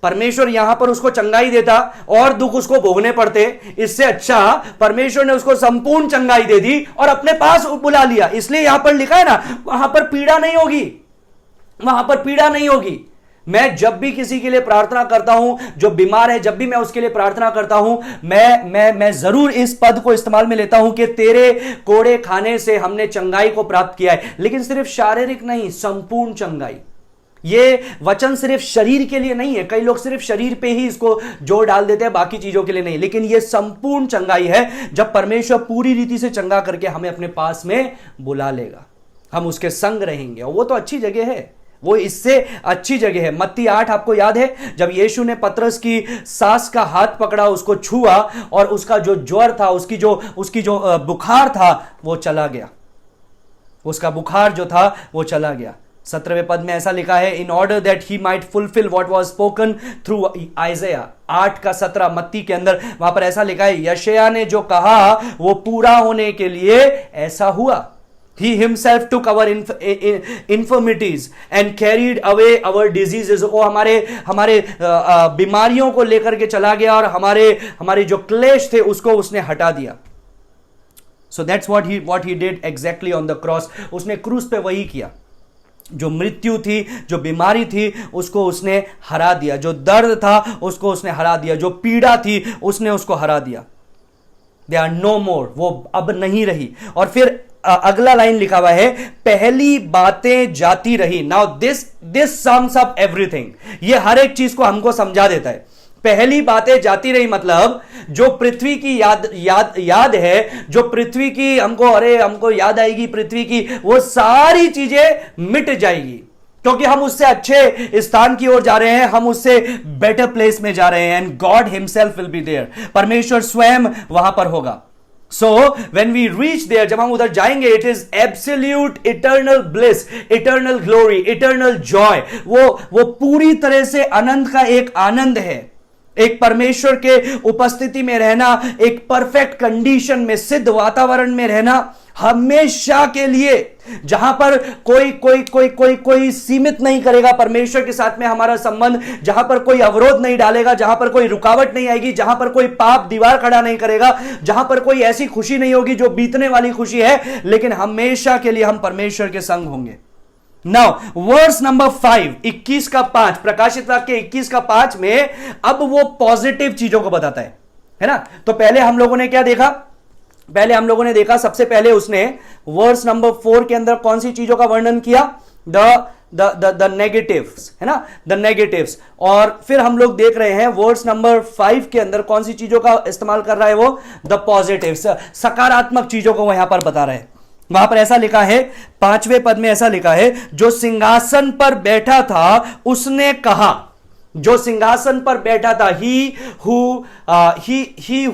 परमेश्वर यहां पर उसको चंगाई देता और दुख उसको भोगने पड़ते, इससे अच्छा परमेश्वर ने उसको संपूर्ण चंगाई दे दी और अपने पास बुला लिया। इसलिए यहां पर लिखा है ना, वहां पर पीड़ा नहीं होगी, मैं जब भी किसी के लिए प्रार्थना करता हूं, जो बीमार है, जब भी मैं उसके लिए प्रार्थना करता हूं, मैं जरूर इस पद को इस्तेमाल में लेता हूं कि तेरे कोड़े खाने से हमने चंगाई को प्राप्त किया है। लेकिन सिर्फ शारीरिक नहीं, संपूर्ण चंगाई। ये वचन सिर्फ शरीर के लिए नहीं है। कई लोग सिर्फ शरीर पे ही इसको जोर डाल देते हैं, बाकी चीजों के लिए नहीं। लेकिन ये संपूर्ण चंगाई है, जब परमेश्वर पूरी रीति से चंगा करके हमें अपने पास में बुला लेगा, हम उसके संग रहेंगे, और वो तो अच्छी जगह है, वो इससे अच्छी जगह है। मत्ती 8 आपको याद है, जब यीशु ने पतरस की सास का हाथ पकड़ा, उसको छुआ, और उसका जो ज्वर था, उसकी जो बुखार था, वो चला गया। उसका बुखार जो था वो चला गया। 17वें पद में ऐसा लिखा है, in order that he might fulfil what was spoken through आइज़ाया। 8:17 मत्ती के अंदर वहां पर ऐसा लिखा है, यशायाह ने जो कहा वो पूरा होने के लिए ऐसा हुआ। He himself took our infirmities and carried away our diseases. वो हमारे बीमारियों को लेकर के चला गया, और हमारे जो क्लेश थे उसको उसने हटा दिया। So that's what he did exactly on the cross. उसने क्रूस पे वही किया। जो मृत्यु थी, जो बीमारी थी, उसको उसने हरा दिया। जो दर्द था उसको उसने हरा दिया। जो पीड़ा थी उसने उसको हरा दिया। They are no more, वो अब नहीं रही। और फिर अगला लाइन लिखा हुआ है, पहली बातें जाती रही। Now this sums up everything. ये हर एक चीज को हमको समझा देता है। पहली बातें जाती रही मतलब जो पृथ्वी की याद है, जो पृथ्वी की हमको याद आएगी पृथ्वी की, वो सारी चीजें मिट जाएगी, क्योंकि हम उससे अच्छे स्थान की ओर जा रहे हैं, हम उससे बेटर प्लेस में जा रहे हैं। And God himself will be there, परमेश्वर स्वयं वहां पर होगा। So when we reach there, जब हम उधर जाएंगे, it is absolute eternal bliss, eternal glory, eternal joy। वो पूरी तरह से अनंत का एक आनंद है, एक परमेश्वर के उपस्थिति में रहना, एक परफेक्ट कंडीशन में, सिद्ध वातावरण में रहना, हमेशा के लिए, जहां पर कोई सीमित नहीं करेगा परमेश्वर के साथ में हमारा संबंध, जहां पर कोई अवरोध नहीं डालेगा, जहां पर कोई रुकावट नहीं आएगी, जहां पर कोई पाप दीवार खड़ा नहीं करेगा, जहां पर कोई ऐसी खुशी नहीं होगी जो बीतने वाली खुशी है, लेकिन हमेशा के लिए हम परमेश्वर के संग होंगे। नाउ वर्स नंबर 5, 21:5, प्रकाशित वाक्य 21:5 में अब वो पॉजिटिव चीजों को बताता है ना। तो पहले हम लोगों ने क्या देखा? पहले हम लोगों ने देखा, सबसे पहले उसने वर्स नंबर 4 के अंदर कौन सी चीजों का वर्णन किया? द नेगेटिव्स, है ना, द नेगेटिव्स। और फिर हम लोग देख रहे हैं वर्स नंबर 5 के अंदर कौन सी चीजों का इस्तेमाल कर रहा है वो? द पॉजिटिव्स, सकारात्मक चीजों को यहां पर बता रहे हैं। वहां पर ऐसा लिखा है, 5वें पद में ऐसा लिखा है, जो सिंहासन पर बैठा था उसने कहा, जो सिंहासन पर बैठा था, he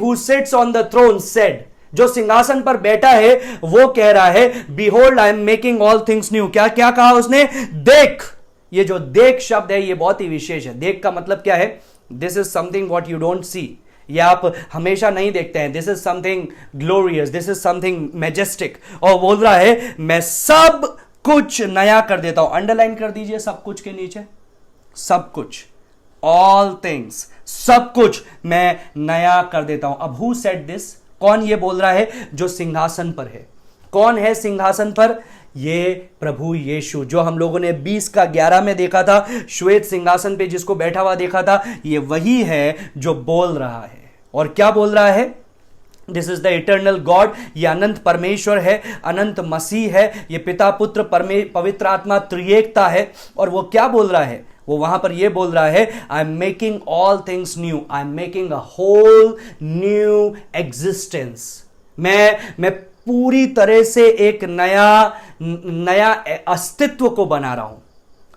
who sits on the throne said, जो सिंहासन पर बैठा है वो कह रहा है, behold I am making all things new। क्या क्या कहा उसने? देख। ये जो देख शब्द है ये बहुत ही विशेष है। देख का मतलब क्या है? This is something what you don't see, ये आप हमेशा नहीं देखते हैं। This is something glorious, this is something majestic. और बोल रहा है, मैं सब कुछ नया कर देता हूं। अंडरलाइन कर दीजिए सब कुछ के नीचे, सब कुछ, ऑल थिंग्स, सब कुछ मैं नया कर देता हूं। अब हु सेड दिस? कौन ये बोल रहा है? जो सिंहासन पर है। कौन है सिंहासन पर? ये प्रभु यीशु, जो हम लोगों ने 20:11 में देखा था, श्वेत सिंहासन पे जिसको बैठा हुआ देखा था, ये वही है जो बोल रहा है। और क्या बोल रहा है? This is the eternal God. ये अनंत परमेश्वर है, अनंत मसीह है, ये पिता पुत्र पवित्र आत्मा त्रिएकता है। और वो क्या बोल रहा है? वो वहां पर ये बोल रहा है, I am making all things new, I am making a whole new existence. मैं पूरी तरह से एक नया अस्तित्व को बना रहा हूं,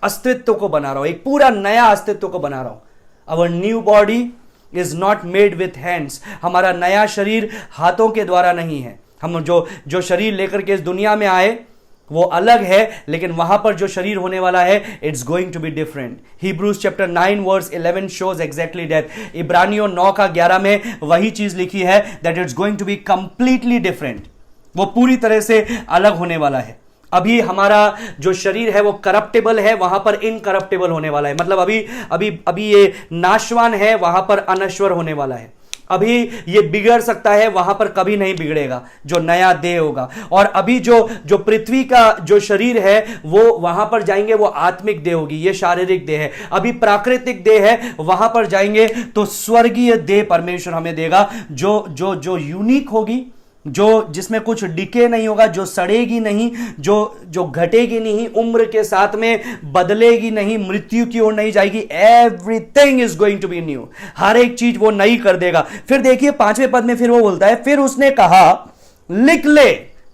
अस्तित्व को बना रहा हूं, एक पूरा नया अस्तित्व को बना रहा हूं। Our new body is not made with hands. हमारा नया शरीर हाथों के द्वारा नहीं है। हम जो शरीर लेकर के इस दुनिया में आए वो अलग है, लेकिन वहां पर जो शरीर होने वाला है, it's going to be different. Hebrews chapter 9 verse 11 shows exactly that। इब्रानियों 9:11 में वही चीज लिखी है, that it's going to be completely different। वो पूरी तरह से अलग होने वाला है। अभी हमारा जो शरीर है वो करप्टेबल है, वहां पर इनकरप्टेबल होने वाला है। मतलब अभी ये नाशवान है, वहां पर अनश्वर होने वाला है। अभी ये बिगड़ सकता है, वहां पर कभी नहीं बिगड़ेगा जो नया देह होगा। और अभी जो जो पृथ्वी का जो शरीर है वो वहां पर जाएंगे, वो आत्मिक देह होगी, ये शारीरिक देह है। अभी प्राकृतिक देह है, वहां पर जाएंगे तो स्वर्गीय देह परमेश्वर हमें देगा, जो जो जो यूनिक होगी, जो जिसमें कुछ डिके नहीं होगा, जो सड़ेगी नहीं, जो जो घटेगी नहीं, उम्र के साथ में बदलेगी नहीं, मृत्यु की ओर नहीं जाएगी। Everything is going to be new, हर एक चीज वो नई कर देगा। फिर देखिए 5वें पद में फिर वो बोलता है, फिर उसने कहा लिख ले।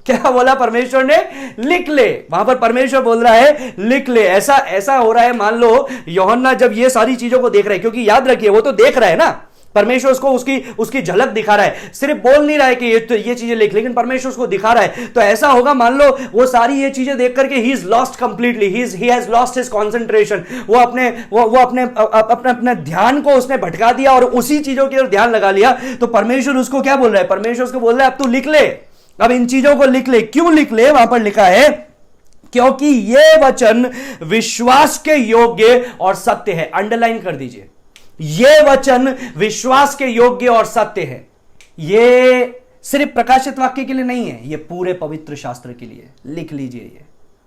क्या बोला परमेश्वर ने? लिख ले। वहां पर परमेश्वर बोल रहा है लिख ले। ऐसा ऐसा हो रहा है, मान लो यूहन्ना जब ये सारी चीजों को देख रहे हैं, क्योंकि याद रखिए वो तो देख रहा है ना, परमेश्वर उसको उसकी झलक दिखा रहा है, सिर्फ बोल नहीं रहा है कि ये चीजें लिख, लेकिन परमेश्वर उसको दिखा रहा है। तो ऐसा होगा, मान लो वो सारी ये चीजें देख करके he is lost completely, he has lost his concentration, वो अपने ध्यान को उसने भटका दिया और उसी चीजों की ओर ध्यान लगा लिया। तो परमेश्वर उसको क्या बोल रहा है? परमेश्वर उसको बोल रहा है अब तू लिख ले, अब इन चीजों को लिख ले। क्यों लिख ले? वहां पर लिखा है क्योंकि ये वचन विश्वास के योग्य और सत्य है। अंडरलाइन कर दीजिए, ये वचन विश्वास के योग्य और सत्य है। ये सिर्फ प्रकाशित वाक्य के लिए नहीं है, ये पूरे पवित्र शास्त्र के लिए। लिख लीजिए, ये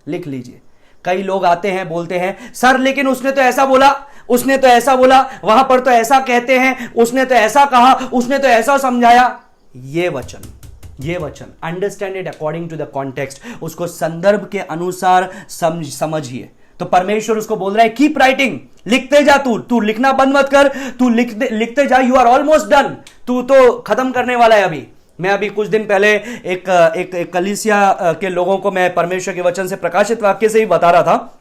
लिख लीजिए। कई लोग आते हैं, बोलते हैं सर लेकिन उसने तो ऐसा बोला, उसने तो ऐसा बोला, वहां पर तो ऐसा कहते हैं, उसने तो ऐसा कहा, उसने तो ऐसा समझाया। ये वचन understand it according to the context, उसको संदर्भ के अनुसार समझिए। तो परमेश्वर उसको बोल रहा है कीप राइटिंग, लिखते जा, तू लिखना बंद मत कर, तू लिखते जा, यू आर ऑलमोस्ट डन, तू तो खत्म करने वाला है। अभी मैं अभी कुछ दिन पहले एक कलीसिया के लोगों को मैं परमेश्वर के वचन से प्रकाशित वाक्य से ही बता रहा था,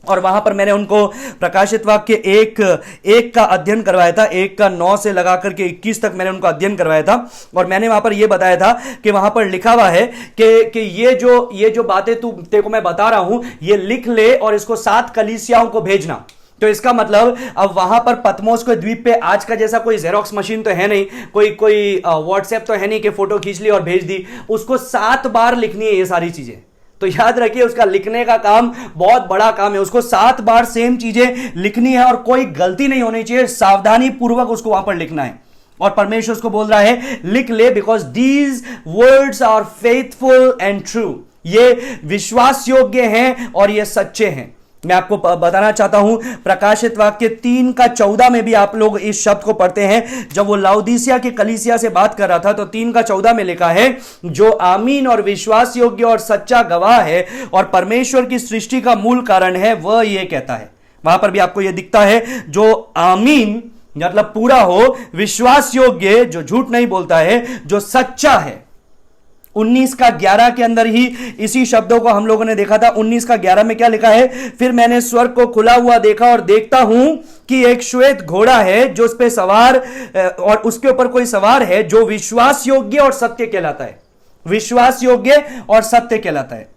और वहां पर मैंने उनको प्रकाशित वाक्य एक का अध्ययन करवाया था, 1 का 9 से लगा करके 21 तक मैंने उनको अध्ययन करवाया था। और मैंने वहां पर यह बताया था कि वहां पर लिखा हुआ है कि ये जो बातें तेरे को मैं बता रहा हूं, ये लिख ले और इसको 7 कलीसियाओं को भेजना। तो इसका मतलब अब वहां पर पतमोस के द्वीप पे आज का जैसा कोई जेरोक्स मशीन तो है नहीं, कोई व्हाट्सएप तो है नहीं कि फोटो खींच ली और भेज दी, उसको 7 बार लिखनी है ये सारी चीजें। तो याद रखिए उसका लिखने का काम बहुत बड़ा काम है, उसको 7 बार सेम चीजें लिखनी है और कोई गलती नहीं होनी चाहिए, सावधानी पूर्वक उसको वहां पर लिखना है। और परमेश्वर उसको बोल रहा है लिख ले, because these words are faithful and true, ये विश्वास योग्य हैं और ये सच्चे हैं। मैं आपको बताना चाहता हूं प्रकाशित वाक्य 3 का 14 में भी आप लोग इस शब्द को पढ़ते हैं। जब वो लाउदीसिया के कलीसिया से बात कर रहा था तो 3 का 14 में लिखा है जो आमीन और विश्वास योग्य और सच्चा गवाह है और परमेश्वर की सृष्टि का मूल कारण है, वह ये कहता है। वहां पर भी आपको यह दिखता है, जो आमीन मतलब पूरा हो, विश्वास योग्य जो झूठ नहीं बोलता है, जो सच्चा है। 19 का 11 के अंदर ही इसी शब्दों को हम लोगों ने देखा था। 19 का 11 में क्या लिखा है? फिर मैंने स्वर्ग को खुला हुआ देखा और देखता हूं कि एक श्वेत घोड़ा है जो उस पे सवार और उसके ऊपर कोई सवार है जो विश्वास योग्य और सत्य कहलाता है, विश्वास योग्य और सत्य कहलाता है।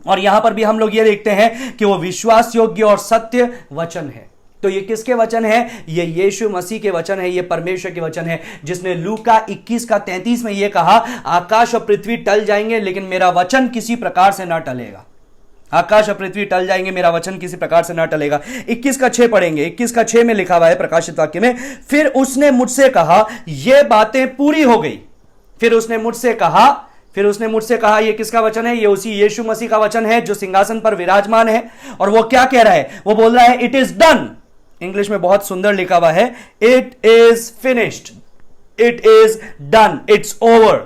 और यहां पर भी हम लोग ये देखते हैं कि वो विश्वास योग्य और सत्य वचन है। तो ये किसके वचन है? ये यीशु मसीह के वचन है, ये परमेश्वर के वचन है, जिसने लूका 21 का 33 में ये कहा आकाश और पृथ्वी टल जाएंगे लेकिन मेरा वचन किसी प्रकार से ना टलेगा। आकाश और पृथ्वी टल जाएंगे, मेरा वचन किसी प्रकार से ना टलेगा। 21 का 6 पढ़ेंगे। 21 का 6 में लिखा हुआ है प्रकाशित वाक्य में, फिर उसने मुझसे कहा ये बातें पूरी हो गई। फिर उसने मुझसे कहा, ये किसका वचन है? ये उसी यीशु मसीह का वचन है जो सिंहासन पर विराजमान है। और वो क्या कह रहा है? वो बोल रहा है इट इज डन। इंग्लिश में बहुत सुंदर लिखा हुआ है, it is finished, it is done, it's over,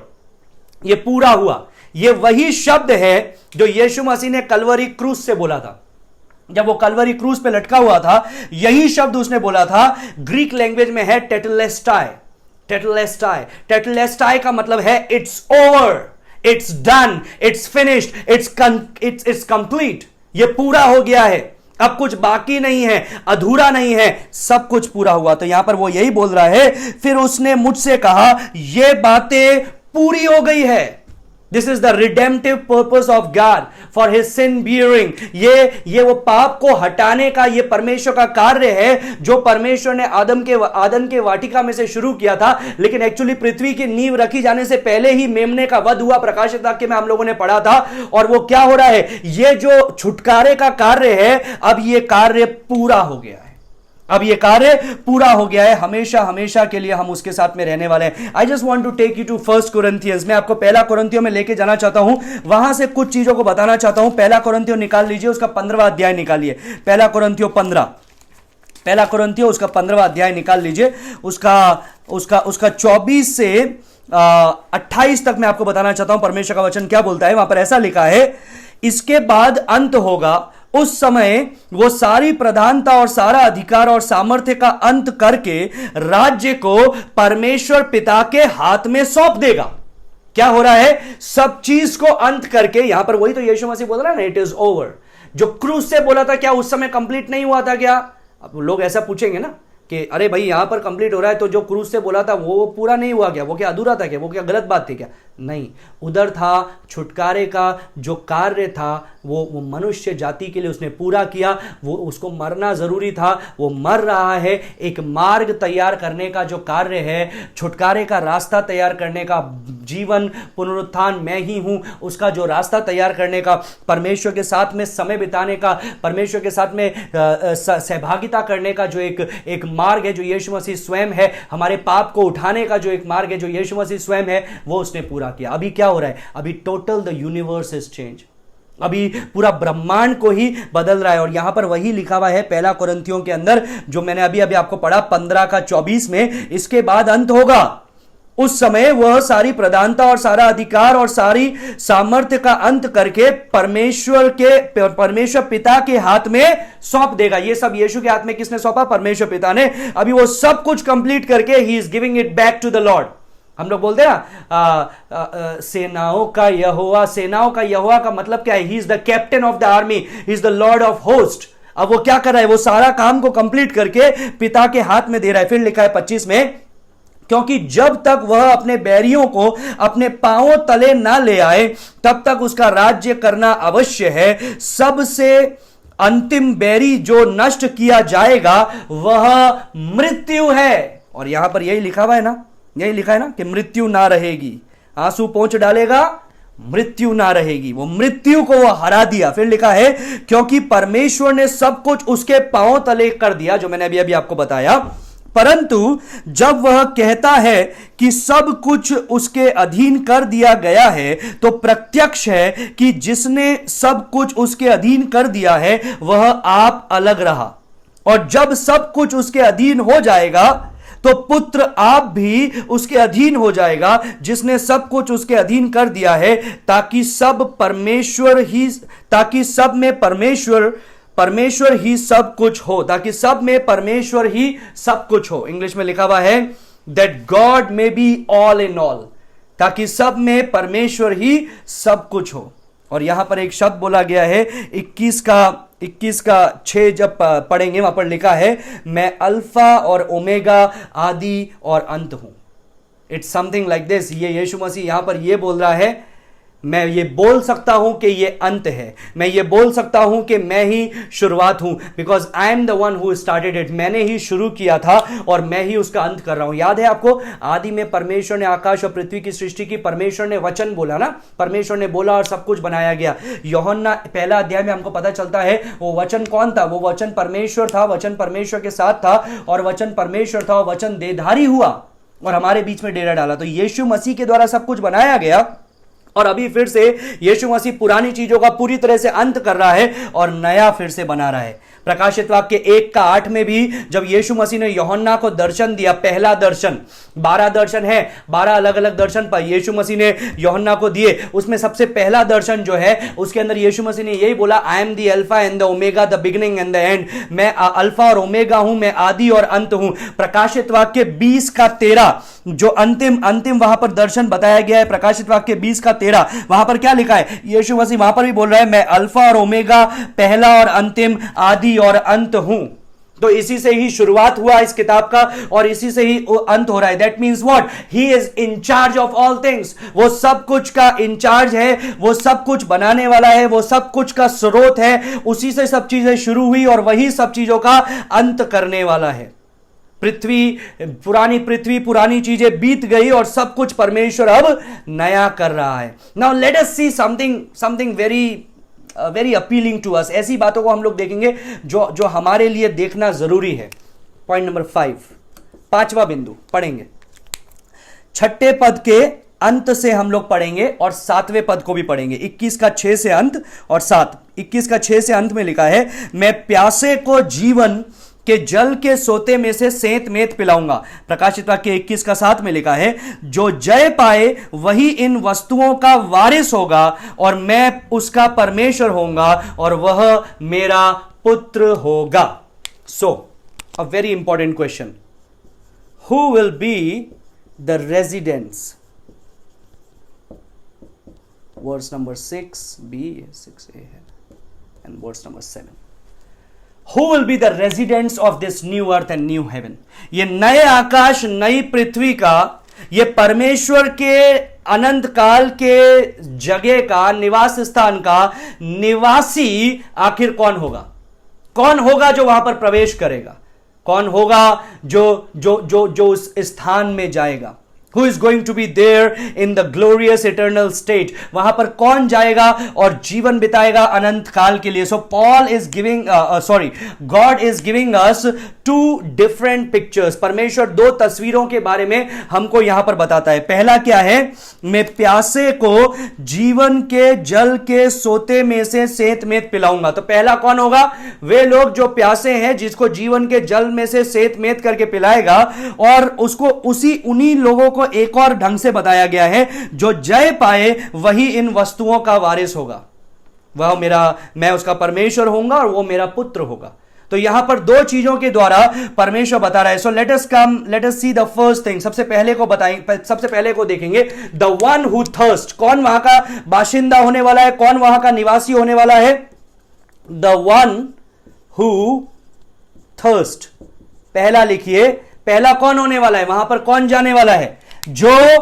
ये पूरा हुआ। ये वही शब्द है जो यीशु मसीह ने कलवरी क्रूस से बोला था। जब वो कलवरी क्रूस पे लटका हुआ था, यही शब्द उसने बोला था। ग्रीक लैंग्वेज में है टेटलेस्टाई। टेटलेस्टाई, टेटलेस्टाई का मतलब है it's over, it's done, it's finished, it's complete. ये पूरा हो गया है, अब कुछ बाकी नहीं है, अधूरा नहीं है, सब कुछ पूरा हुआ। तो यहां पर वो यही बोल रहा है, फिर उसने मुझसे कहा ये बातें पूरी हो गई है। This is the redemptive purpose of God for his sin bearing. ये वो पाप को हटाने का ये परमेश्वर का कार्य है जो परमेश्वर ने आदम के वाटिका में से शुरू किया था, लेकिन एक्चुअली पृथ्वी की नींव रखी जाने से पहले ही मेमने का वध हुआ। प्रकाशित वाक्य में हम लोगों ने पढ़ा था। और वो क्या हो रहा है? ये जो छुटकारे का कार्य है, अब ये कार्य पूरा हो गया है। अब ये कार्य पूरा हो गया है, हमेशा हमेशा के लिए हम उसके साथ में रहने वाले हैं। I just want to take you to first Corinthians. मैं आपको पहला कोरिन्थियों में लेके जाना चाहता हूं, वहां से कुछ चीजों को बताना चाहता हूं। पहला कोरिन्थियों निकाल लीजिए, उसका 15वां अध्याय निकालिए। पहला कोरिन्थियों 15, पहला कोरिन्थियों उसका 15वां अध्याय निकाल लीजिए। उसका 24 से 28 तक मैं आपको बताना चाहता हूं परमेश्वर का वचन क्या बोलता है। वहां पर ऐसा लिखा है, इसके बाद अंत होगा, उस समय वो सारी प्रधानता और सारा अधिकार और सामर्थ्य का अंत करके राज्य को परमेश्वर पिता के हाथ में सौंप देगा। क्या हो रहा है? सब चीज को अंत करके, यहां पर वही तो यीशु मसीह बोल रहा है ना, इट इज ओवर। जो क्रूस से बोला था, क्या उस समय कंप्लीट नहीं हुआ था क्या? अब लोग ऐसा पूछेंगे ना कि अरे भाई यहां पर कंप्लीट हो रहा है, तो जो क्रूस से बोला था वो पूरा नहीं हुआ क्या? वो क्या अधूरा था क्या? वो क्या गलत बात थी क्या? नहीं, उधर था छुटकारे का जो कार्य था, वो मनुष्य जाति के लिए उसने पूरा किया। वो उसको मरना जरूरी था, वो मर रहा है। एक मार्ग तैयार करने का जो कार्य है, छुटकारे का रास्ता तैयार करने का, जीवन पुनरुत्थान मैं ही हूं, उसका जो रास्ता तैयार करने का, परमेश्वर के साथ में समय बिताने का, परमेश्वर के साथ में सहभागिता करने का जो एक मार्ग है, जो यीशु मसीह स्वयं है, हमारे पाप को उठाने का जो एक मार्ग है, जो यीशु मसीह स्वयं है, वो उसने पूरा किया। अभी क्या हो रहा है? अभी total the universe is change, अभी पूरा ब्रह्मांड को ही बदल रहा है। और यहां पर वही लिखा हुआ है पहला कोरिन्थियों के अंदर, जो मैंने अभी आपको पढ़ा 15 का 24 में, इसके बाद अंत होगा, उस समय वह सारी प्रधानता और सारा अधिकार और सारी सामर्थ्य का अंत करके परमेश्वर पिता के हाथ में सौंप देगा। ये सब यीशु के हाथ में किसने सौंपा? परमेश्वर पिता ने। अभी वो सब कुछ कंप्लीट करके he is giving it back to the Lord. हम लोग बोलते हैं ना सेनाओं का यहोवा, सेनाओं का यहोवा का मतलब क्या है? He is the captain of the army, he is the Lord of host. अब वो क्या कर रहा है? वो सारा काम को कंप्लीट करके पिता के हाथ में दे रहा है। फिर लिखा है 25 में, क्योंकि जब तक वह अपने बैरियों को अपने पांवों तले ना ले आए, तब तक उसका राज्य करना अवश्य है। सबसे अंतिम बैरी जो नष्ट किया जाएगा वह मृत्यु है। और यहां पर यही लिखा हुआ है ना, यही लिखा है ना कि मृत्यु ना रहेगी। आंसू पोंछ डालेगा, मृत्यु ना रहेगी। वो मृत्यु को वो हरा दिया। फिर लिखा है, क्योंकि परमेश्वर ने सब कुछ उसके पांवों तले कर दिया, जो मैंने अभी आपको बताया। परंतु जब वह कहता है कि सब कुछ उसके अधीन कर दिया गया है, तो प्रत्यक्ष है कि जिसने सब कुछ उसके अधीन कर दिया है वह आप अलग रहा। और जब सब कुछ उसके अधीन हो जाएगा, तो पुत्र आप भी उसके अधीन हो जाएगा, जिसने सब कुछ उसके अधीन कर दिया है, ताकि सब में परमेश्वर ही सब कुछ हो, ताकि सब में परमेश्वर ही सब कुछ हो। इंग्लिश में लिखा हुआ है दैट गॉड में बी ऑल इन ऑल, ताकि सब में परमेश्वर ही सब कुछ हो। और यहां पर एक शब्द बोला गया है 21 का 6 जब पढ़ेंगे, वहां पर लिखा है, मैं अल्फा और ओमेगा, आदि और अंत हूं। It's something like this. ये यीशु मसीह यहां पर ये बोल रहा है, मैं ये बोल सकता हूं कि ये अंत है, मैं ये बोल सकता हूं कि मैं ही शुरुआत हूं, because I am the one who started it. मैंने ही शुरू किया था और मैं ही उसका अंत कर रहा हूं। याद है आपको, आदि में परमेश्वर ने आकाश और पृथ्वी की सृष्टि की, परमेश्वर ने वचन बोला ना, परमेश्वर ने बोला और सब कुछ बनाया गया। यूहन्ना पहला अध्याय में हमको पता चलता है वो वचन कौन था? वो वचन परमेश्वर था, वचन परमेश्वर के साथ था, और वचन परमेश्वर था, और वचन देहधारी हुआ और हमारे बीच में डेरा डाला। तो यीशु मसीह के द्वारा सब कुछ बनाया गया, और अभी फिर से यीशु मसीह पुरानी चीजों का पूरी तरह से अंत कर रहा है और नया फिर से बना रहा है। प्रकाशित वाक्य 1:8 में भी जब यीशु मसीह ने यूहन्ना को दर्शन दिया, पहला दर्शन, 12 दर्शन है, 12 अलग अलग दर्शन पर यीशु मसीह ने यूहन्ना को दिए। उसमें सबसे पहला दर्शन जो है, उसके अंदर यीशु मसीह ने यही बोला, I am the alpha and the omega, the beginning and the end. मैं अल्फा और ओमेगा हूं, मैं आदि और अंत हूं। प्रकाशित वाक्य 20:13 जो अंतिम वहां पर दर्शन बताया गया है, प्रकाशित वाक्य 20:13, वहां पर क्या लिखा है? यीशु मसीह वहां पर भी बोल रहा है, मैं अल्फा और ओमेगा, पहला और अंतिम, आदि और अंत हूं। तो इसी से ही शुरुआत हुआ इस किताब का और इसी से ही अंत हो रहा है। That means what? He is in charge of all things. वो सब कुछ का इंचार्ज है, वो सब कुछ बनाने वाला है, वो सब कुछ का स्रोत है। उसी से सब चीजें शुरू हुई और वही सब चीजों का अंत करने वाला है। पुरानी चीजें बीत गई और सब कुछ परमेश्वर अब नया कर रहा है। Now let us see something very appealing to us. ऐसी बातों को हम लोग देखेंगे जो हमारे लिए देखना जरूरी है। पॉइंट नंबर 5, पांचवा बिंदु पढ़ेंगे। छठे पद के अंत से हम लोग पढ़ेंगे और सातवें पद को भी पढ़ेंगे। 21 का 6 से अंत और 7। 21 का 6 से अंत में लिखा है, मैं प्यासे को जीवन के जल के सोते में से सेंत मेत पिलाऊंगा। प्रकाशित वाक्य 21 का 7 में लिखा है, जो जय पाए वही इन वस्तुओं का वारिस होगा और मैं उसका परमेश्वर होऊंगा और वह मेरा पुत्र होगा। So a very important question, who will be the residents? Verse number 6b 6a है and verse number 7. Who will be the residents of this new earth and new heaven? ये नए आकाश नई पृथ्वी का, ये परमेश्वर के अनंत काल के जगह का, निवास स्थान का निवासी आखिर कौन होगा? कौन होगा जो वहां पर प्रवेश करेगा? कौन होगा जो जो जो जो उस स्थान में जाएगा? Who is going to be there in the glorious eternal state? वहां पर कौन जाएगा और जीवन बिताएगा अनंत काल के लिए? So Paul is giving, God is giving us two different pictures. परमेश्वर दो तस्वीरों के बारे में हमको यहां पर बताता है। पहला क्या है? मैं प्यासे को जीवन के जल के सोते में से सेंत मेत पिलाऊंगा। तो पहला कौन होगा? वे लोग जो प्यासे हैं, जिसको जीवन के जल में से सेंत मेत करके पिलाएगा। और उसको उन्हीं लोगों को एक और ढंग से बताया गया है, जो जय पाए वही इन वस्तुओं का वारिस होगा। मैं उसका परमेश्वर होऊंगा और वो मेरा पुत्र होगा। तो यहां पर दो चीजों के द्वारा परमेश्वर बता रहा है। सो let us see the first thing. सबसे पहले को देखेंगे, द वन हु थर्स्ट। कौन वहां का बाशिंदा होने वाला है? कौन वहां का निवासी होने वाला है? The one who thirst. पहला लिखिए, पहला कौन होने वाला है? वहां पर कौन जाने वाला है? जो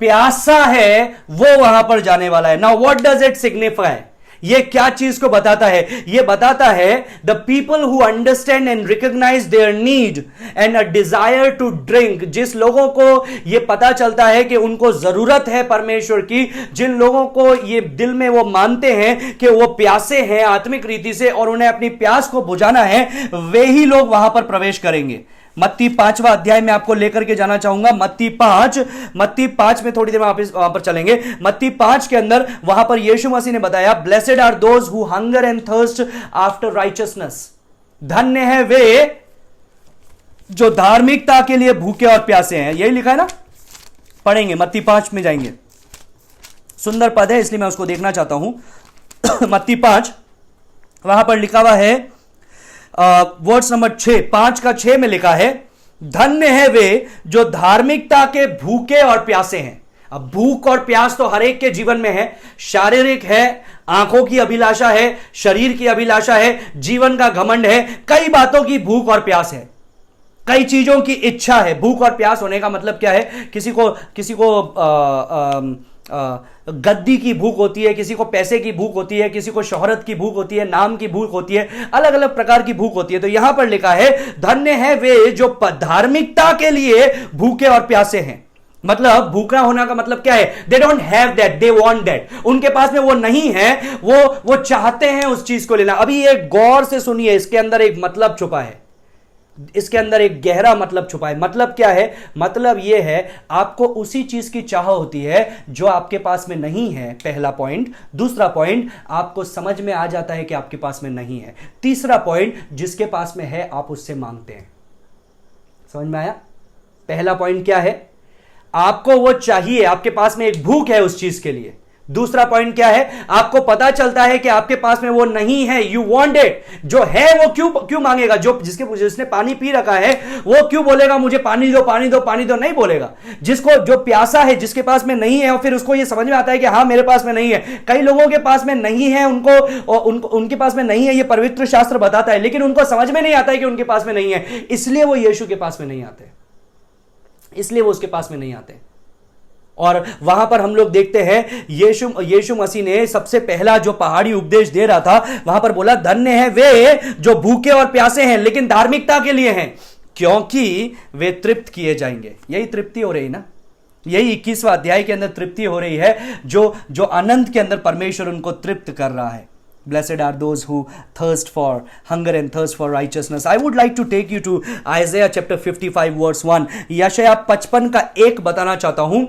प्यासा है वो वहां पर जाने वाला है। Now what does it signify? ये क्या चीज को बताता है? ये बताता है the people who understand and recognise their need and a desire to drink. जिस लोगों को ये पता चलता है कि उनको जरूरत है परमेश्वर की, जिन लोगों को ये दिल में वो मानते हैं कि वो प्यासे हैं आत्मिक रीति से और उन्हें अपनी प्यास को बुझाना है, वे ही लोग वहां पर प्रवेश करेंगे। मत्ती 5वां अध्याय में आपको लेकर के जाना चाहूंगा। मत्ती 5 में थोड़ी देर में वहां पर चलेंगे। मत्ती 5 के अंदर वहां पर यीशु मसीह ने बताया, blessed are those who hunger and thirst after righteousness. धन्य है वे जो धार्मिकता के लिए भूखे और प्यासे हैं। यही लिखा है ना? पढ़ेंगे, मत्ती 5 में जाएंगे। सुंदर पद है, इसलिए मैं उसको देखना चाहता हूं। मत्ती 5, वहां पर लिखा हुआ है, वर्ड्स नंबर 6, 5 का 6 में लिखा है, धन्य है वे जो धार्मिकता के भूखे और प्यासे हैं। अब भूख और प्यास तो हर एक के जीवन में है। शारीरिक है, आंखों की अभिलाषा है, शरीर की अभिलाषा है, जीवन का घमंड है, कई बातों की भूख और प्यास है, कई चीजों की इच्छा है। भूख और प्यास होने का मतलब क्या है? किसी को गद्दी की भूख होती है, किसी को पैसे की भूख होती है, किसी को शोहरत की भूख होती है, नाम की भूख होती है, अलग अलग प्रकार की भूख होती है। तो यहां पर लिखा है, धन्य है वे जो धार्मिकता के लिए भूखे और प्यासे हैं। मतलब भूखा होना का मतलब क्या है? They don't have that, they want that. उनके पास में वो नहीं है, वो चाहते हैं उस चीज को लेना। अभी ये गौर से सुनिए, इसके अंदर एक मतलब छुपा है, इसके अंदर एक गहरा मतलब छुपा है। मतलब क्या है? मतलब यह है, आपको उसी चीज की चाह होती है जो आपके पास में नहीं है, पहला पॉइंट। दूसरा पॉइंट, आपको समझ में आ जाता है कि आपके पास में नहीं है। तीसरा पॉइंट, जिसके पास में है आप उससे मांगते हैं। समझ में आया? पहला पॉइंट क्या है? आपको वो चाहिए, आपके पास में एक भूख है उस चीज के लिए। दूसरा पॉइंट क्या है? आपको पता चलता है कि आपके पास में वो नहीं है, यू वांट इट। जो है वो क्यों मांगेगा? जिसने पानी पी रखा है वो क्यों बोलेगा मुझे पानी दो पानी दो पानी दो? नहीं बोलेगा। जो प्यासा है, जिसके पास में नहीं है, और फिर उसको ये समझ में आता है कि हाँ मेरे पास में नहीं है। कई लोगों के पास में नहीं है, उनके पास में नहीं है, ये पवित्र शास्त्र बताता है, लेकिन उनको समझ में नहीं आता है कि उनके पास में नहीं है, इसलिए वो यीशु के पास में नहीं आते, इसलिए वो उसके पास में नहीं आते। और वहां पर हम लोग देखते हैं यीशु मसीह ने सबसे पहला जो पहाड़ी उपदेश दे रहा था, वहां पर बोला, धन्य है वे जो भूखे और प्यासे हैं लेकिन धार्मिकता के लिए हैं, क्योंकि वे तृप्त किए जाएंगे। यही तृप्ति हो रही ना, यही 21वां अध्याय के अंदर तृप्ति हो रही है, जो अनंत के अंदर परमेश्वर उनको तृप्त कर रहा है। Blessed are those who thirst for hunger and thirst for righteousness. I would like to take you to Isaiah chapter 55 verse 1. यशायाह 55 का 1 बताना चाहता हूं,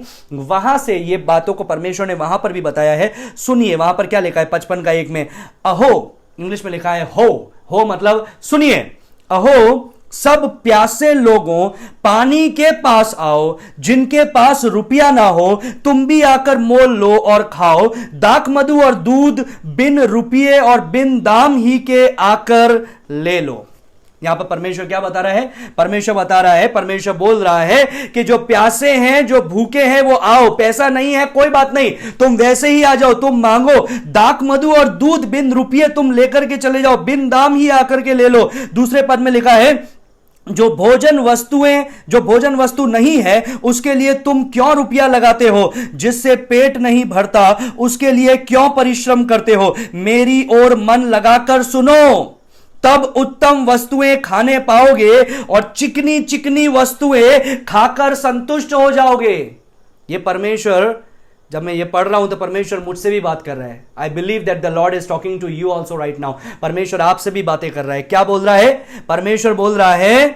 वहां से ये बातों को परमेश्वर ने वहां पर भी बताया है. सुनिए वहां पर क्या लिखा है 55 का 1 में. अहो, इंग्लिश में लिखा है हो मतलब सुनिए. अहो सब प्यासे लोगों, पानी के पास आओ, जिनके पास रुपया ना हो, तुम भी आकर मोल लो और खाओ. दाख मधु और दूध बिन रुपये और बिन दाम ही के आकर ले लो. यहां पर परमेश्वर क्या बता रहा है? परमेश्वर बता रहा है, परमेश्वर बोल रहा है कि जो प्यासे हैं, जो भूखे हैं, वो आओ. पैसा नहीं है कोई बात नहीं, तुम वैसे ही आ जाओ, तुम मांगो. दाख मधु और दूध बिन रुपये तुम लेकर के चले जाओ, बिन दाम ही आकर के ले लो. दूसरे पद में लिखा है जो भोजन वस्तु नहीं है, उसके लिए तुम क्यों रुपया लगाते हो? जिससे पेट नहीं भरता, उसके लिए क्यों परिश्रम करते हो? मेरी ओर मन लगाकर सुनो, तब उत्तम वस्तुएं खाने पाओगे और चिकनी चिकनी वस्तुएं खाकर संतुष्ट हो जाओगे. ये परमेश्वर, जब मैं ये पढ़ रहा हूं तो परमेश्वर मुझसे भी बात कर रहा है. I believe that the lord is talking to you also right now. परमेश्वर आपसे भी बातें कर रहा है. क्या बोल रहा है? परमेश्वर बोल रहा है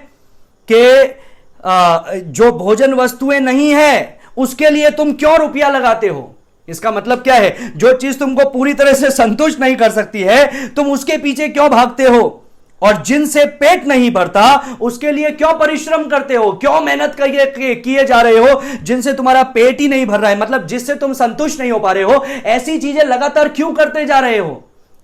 कि जो भोजन वस्तुएं नहीं है, उसके लिए तुम क्यों रुपया लगाते हो? इसका मतलब क्या है? जो चीज तुमको पूरी तरह से संतुष्ट नहीं कर सकती है, तुम उसके पीछे क्यों भागते हो? और जिनसे पेट नहीं भरता, उसके लिए क्यों परिश्रम करते हो? क्यों मेहनत किए जा रहे हो जिनसे तुम्हारा पेट ही नहीं भर रहा है? मतलब जिससे तुम संतुष्ट नहीं हो पा रहे हो, ऐसी चीजें लगातार क्यों करते जा रहे हो?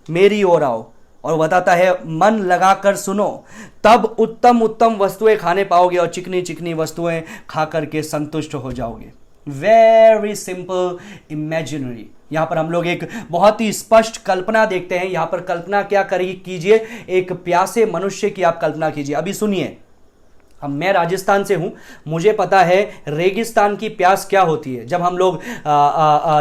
मेरी ओर आओ. और बताता है मन लगाकर सुनो, तब उत्तम उत्तम वस्तुएं खाने पाओगे और चिकनी चिकनी वस्तुएं खाकर के संतुष्ट हो जाओगे. Very simple imaginary. यहां पर हम लोग एक बहुत ही स्पष्ट कल्पना देखते हैं. यहां पर कल्पना क्या कीजिए, एक प्यासे मनुष्य की आप कल्पना कीजिए. अभी सुनिए, अब मैं राजस्थान से हूं, मुझे पता है रेगिस्तान की प्यास क्या होती है. जब हम लोग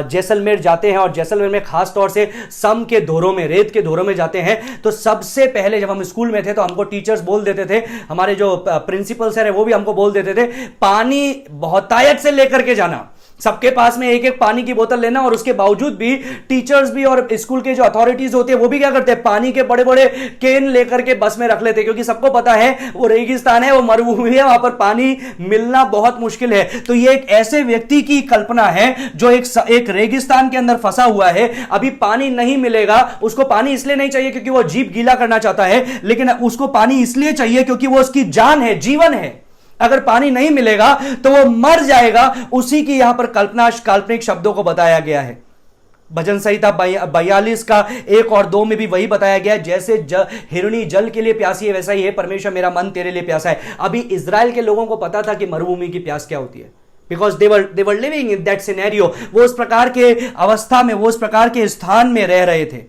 जैसलमेर जाते हैं, और जैसलमेर में खास तौर से सम के धोरों में, रेत के धोरों में जाते हैं, तो सबसे पहले जब हम स्कूल में थे तो हमको टीचर्स बोल देते थे, हमारे जो प्रिंसिपल सर है वो भी हमको बोल देते थे, पानी बहुतायत से लेकर के जाना. सबके पास में एक एक पानी की बोतल लेना. और उसके बावजूद भी टीचर्स भी और स्कूल के जो अथॉरिटीज होते हैं वो भी क्या करते हैं, पानी के बड़े बड़े केन लेकर के बस में रख लेते, क्योंकि सबको पता है वो रेगिस्तान है, वो मरुभूमि है, वहां पर पानी मिलना बहुत मुश्किल है. तो ये एक ऐसे व्यक्ति की कल्पना है जो एक रेगिस्तान के अंदर फंसा हुआ है. अभी पानी नहीं मिलेगा, उसको पानी इसलिए नहीं चाहिए क्योंकि वो जीभ गीला करना चाहता है, लेकिन उसको पानी इसलिए चाहिए क्योंकि वो उसकी जान है, जीवन है. अगर पानी नहीं मिलेगा तो वो मर जाएगा. उसी की यहां पर काल्पनिक शब्दों को बताया गया है. भजन संहिता 42 का 1 और 2 में भी वही बताया गया है, जैसे हिरणी जल के लिए प्यासी है, वैसा ही है परमेश्वर, मेरा मन तेरे लिए प्यासा है. अभी इजराइल के लोगों को पता था कि मरुभूमि की प्यास क्या होती है, because they were living in that scenario. वो उस प्रकार के अवस्था में, वो उस प्रकार के स्थान में रह रहे थे.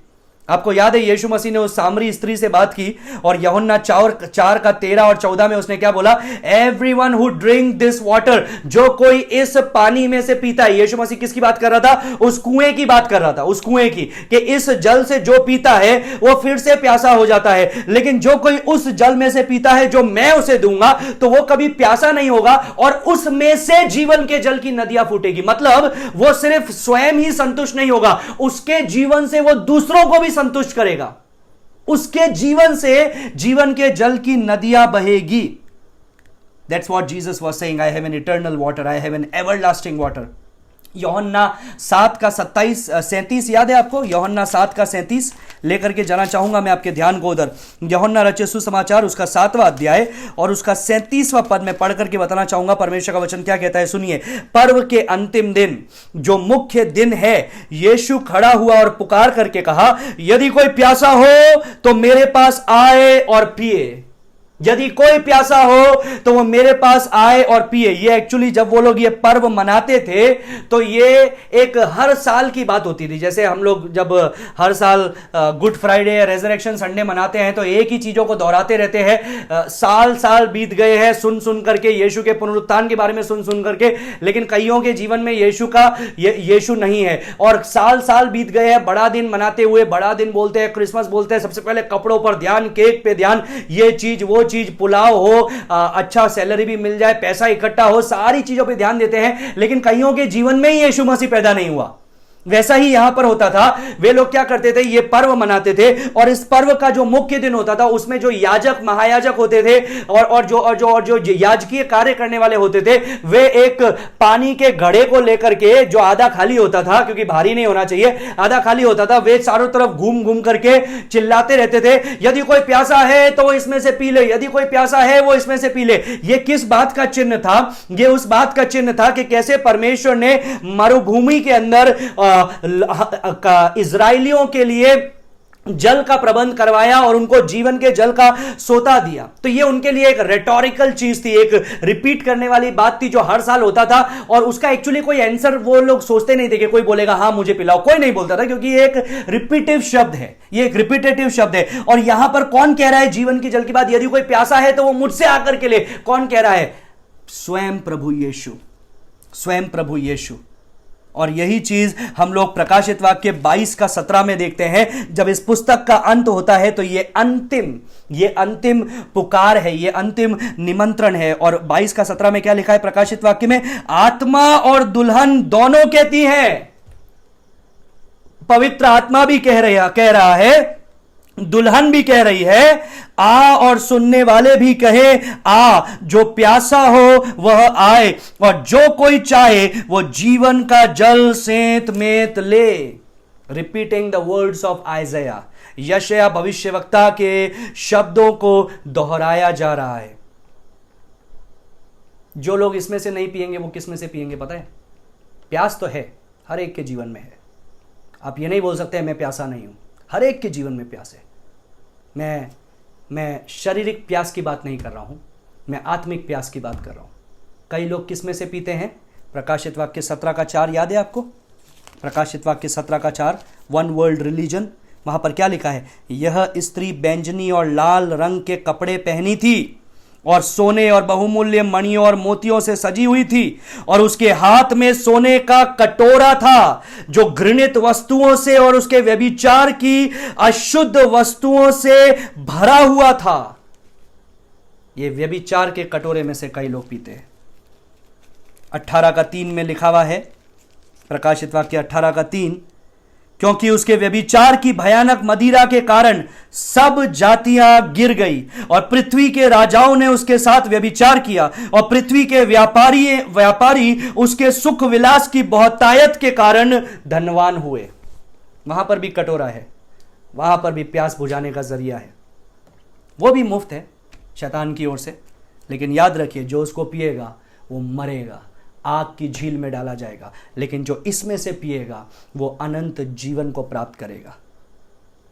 आपको याद है यीशु मसीह ने उस सामरी स्त्री से बात की, और यूहन्ना 4 का 13 और 14 में उसने क्या बोला? Everyone who drink this water, जो कोई इस पानी में से पीता है. यीशु मसीह किसकी बात कर रहा था? उस कुएं की बात कर रहा था, उस कुएं की, कि इस जल से जो पीता है वो फिर से प्यासा हो जाता है, लेकिन जो कोई उस जल में से पीता है जो मैं उसे दूंगा, तो वो कभी प्यासा नहीं होगा, और उसमें से जीवन के जल की नदियां फूटेगी. मतलब वो सिर्फ स्वयं ही संतुष्ट नहीं होगा, उसके जीवन से वो दूसरों को भी संतुष्ट करेगा. उसके जीवन से जीवन के जल की नदियां बहेगी. That's what Jesus was saying. I have an eternal water. I have an everlasting water. यूहन्ना 7 का 37 याद है आपको? यूहन्ना 7 का 37 लेकर के जाना चाहूंगा मैं आपके ध्यान को उधर. यूहन्ना रचित सुसमाचार उसका 7वां अध्याय और उसका 37वां पद में पढ़ करके बताना चाहूंगा परमेश्वर का वचन क्या कहता है. सुनिए. पर्व के अंतिम दिन, जो मुख्य दिन है, यीशु खड़ा हुआ और पुकार करके कहा, यदि कोई प्यासा हो तो मेरे पास आए और पिए. यदि कोई प्यासा हो तो वो मेरे पास आए और पिए. ये एक्चुअली जब वो लोग ये पर्व मनाते थे तो ये एक हर साल की बात होती थी. जैसे हम लोग जब हर साल गुड फ्राइडे या रेजरेक्शन संडे मनाते हैं तो एक ही चीजों को दोहराते रहते हैं. साल साल बीत गए हैं सुन करके, यीशु के पुनरुत्थान के बारे में सुन करके, लेकिन कईयों के जीवन में यीशु नहीं है. और साल साल बीत गए हैं बड़ा दिन मनाते हुए. बड़ा दिन बोलते हैं, क्रिसमस बोलते हैं, सबसे पहले कपड़ों पर ध्यान, केक पे ध्यान, ये चीज वो चीज, पुलाव हो, अच्छा सैलरी भी मिल जाए, पैसा इकट्ठा हो, सारी चीजों पे ध्यान देते हैं. लेकिन कईयों के जीवन में ही यीशु मसीह पैदा नहीं हुआ. वैसा ही यहां पर होता था। वे लोग क्या करते थे, ये पर्व मनाते थे और इस पर्व का जो मुख्य दिन होता था उसमें जो याजक महायाजक होते थे और जो याजकीय कार्य करने वाले होते थे, वे एक पानी के घड़े को लेकर के, जो आधा खाली होता था, क्योंकि भारी नहीं होना चाहिए, आधा खाली होता था, वे चारों तरफ घूम घूम करके चिल्लाते रहते थे, यदि कोई प्यासा है तो वो इसमें से पी ले, यदि कोई प्यासा है वो इसमें से पी ले। ये किस बात का चिन्ह था? ये उस बात का चिन्ह था कि कैसे परमेश्वर ने मरुभूमि के अंदर इजराइलियों के लिए जल का प्रबंध करवाया और उनको जीवन के जल का सोता दिया। तो ये उनके लिए एक रेटोरिकल चीज थी, एक रिपीट करने वाली बात थी जो हर साल होता था और उसका एक्चुअली कोई आंसर वो लोग सोचते नहीं थे कि कोई बोलेगा हां मुझे पिलाओ, कोई नहीं बोलता था, क्योंकि ये एक रिपीटिव शब्द है, ये एक रिपीटेटिव शब्द है। और यहां पर कौन कह रहा है जीवन के जल की बात? यदि कोई प्यासा है तो वो मुझसे आकर के ले। कौन कह रहा है? स्वयं प्रभु यीशु, स्वयं प्रभु यीशु। और यही चीज हम लोग प्रकाशित वाक्य 22 का 17 में देखते हैं। जब इस पुस्तक का अंत होता है तो ये अंतिम पुकार है, ये अंतिम निमंत्रण है। और 22 का 17 में क्या लिखा है प्रकाशित वाक्य में? आत्मा और दुल्हन दोनों कहती हैं, पवित्र आत्मा भी कह रहा है, दुल्हन भी कह रही है, आ, और सुनने वाले भी कहे आ। जो प्यासा हो वह आए और जो कोई चाहे वो जीवन का जल सेंत मेत ले। रिपीटिंग द वर्ड्स ऑफ आइज़ाया, यशायाह भविष्यवक्ता के शब्दों को दोहराया जा रहा है। जो लोग इसमें से नहीं पिएंगे वो किस में से पिएंगे पता है? प्यास तो है, हर एक के जीवन में है। आप ये नहीं बोल सकते मैं प्यासा नहीं हूं, हर एक के जीवन में प्यास है। मैं शारीरिक प्यास की बात नहीं कर रहा हूं, मैं आत्मिक प्यास की बात कर रहा हूं। कई लोग किस में से पीते हैं? प्रकाशित वाक्य 17 का 4 याद है आपको? प्रकाशित वाक्य 17 का 4, वन वर्ल्ड रिलीजन, वहां पर क्या लिखा है? यह स्त्री बैंजनी और लाल रंग के कपड़े पहनी थी और सोने और बहुमूल्य मणियों और मोतियों से सजी हुई थी और उसके हाथ में सोने का कटोरा था जो घृणित वस्तुओं से और उसके व्यभिचार की अशुद्ध वस्तुओं से भरा हुआ था। ये व्यभिचार के कटोरे में से कई लोग पीते हैं। 18 का 3 में लिखा हुआ है, प्रकाशित वाक्य 18 का 3, क्योंकि उसके व्यभिचार की भयानक मदिरा के कारण सब जातियां गिर गई और पृथ्वी के राजाओं ने उसके साथ व्यभिचार किया और पृथ्वी के व्यापारी उसके सुख विलास की बहुतायत के कारण धनवान हुए। वहां पर भी कटोरा है, वहां पर भी प्यास बुझाने का जरिया है, वो भी मुफ्त है शैतान की ओर से। लेकिन याद रखिए, जो उसको पिएगा वो मरेगा, आग की झील में डाला जाएगा। लेकिन जो इसमें से पिएगा वो अनंत जीवन को प्राप्त करेगा,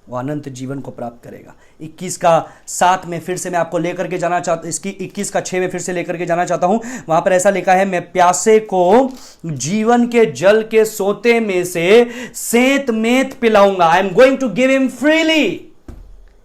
वो अनंत जीवन को प्राप्त करेगा। 21 का 7 में फिर से मैं आपको लेकर के जाना चाहता, इसकी 21 का 6 में फिर से लेकर के जाना चाहता हूं। वहां पर ऐसा लिखा है, मैं प्यासे को जीवन के जल के सोते में से सेंत मेत पिलाऊंगा। I am going to give him freely.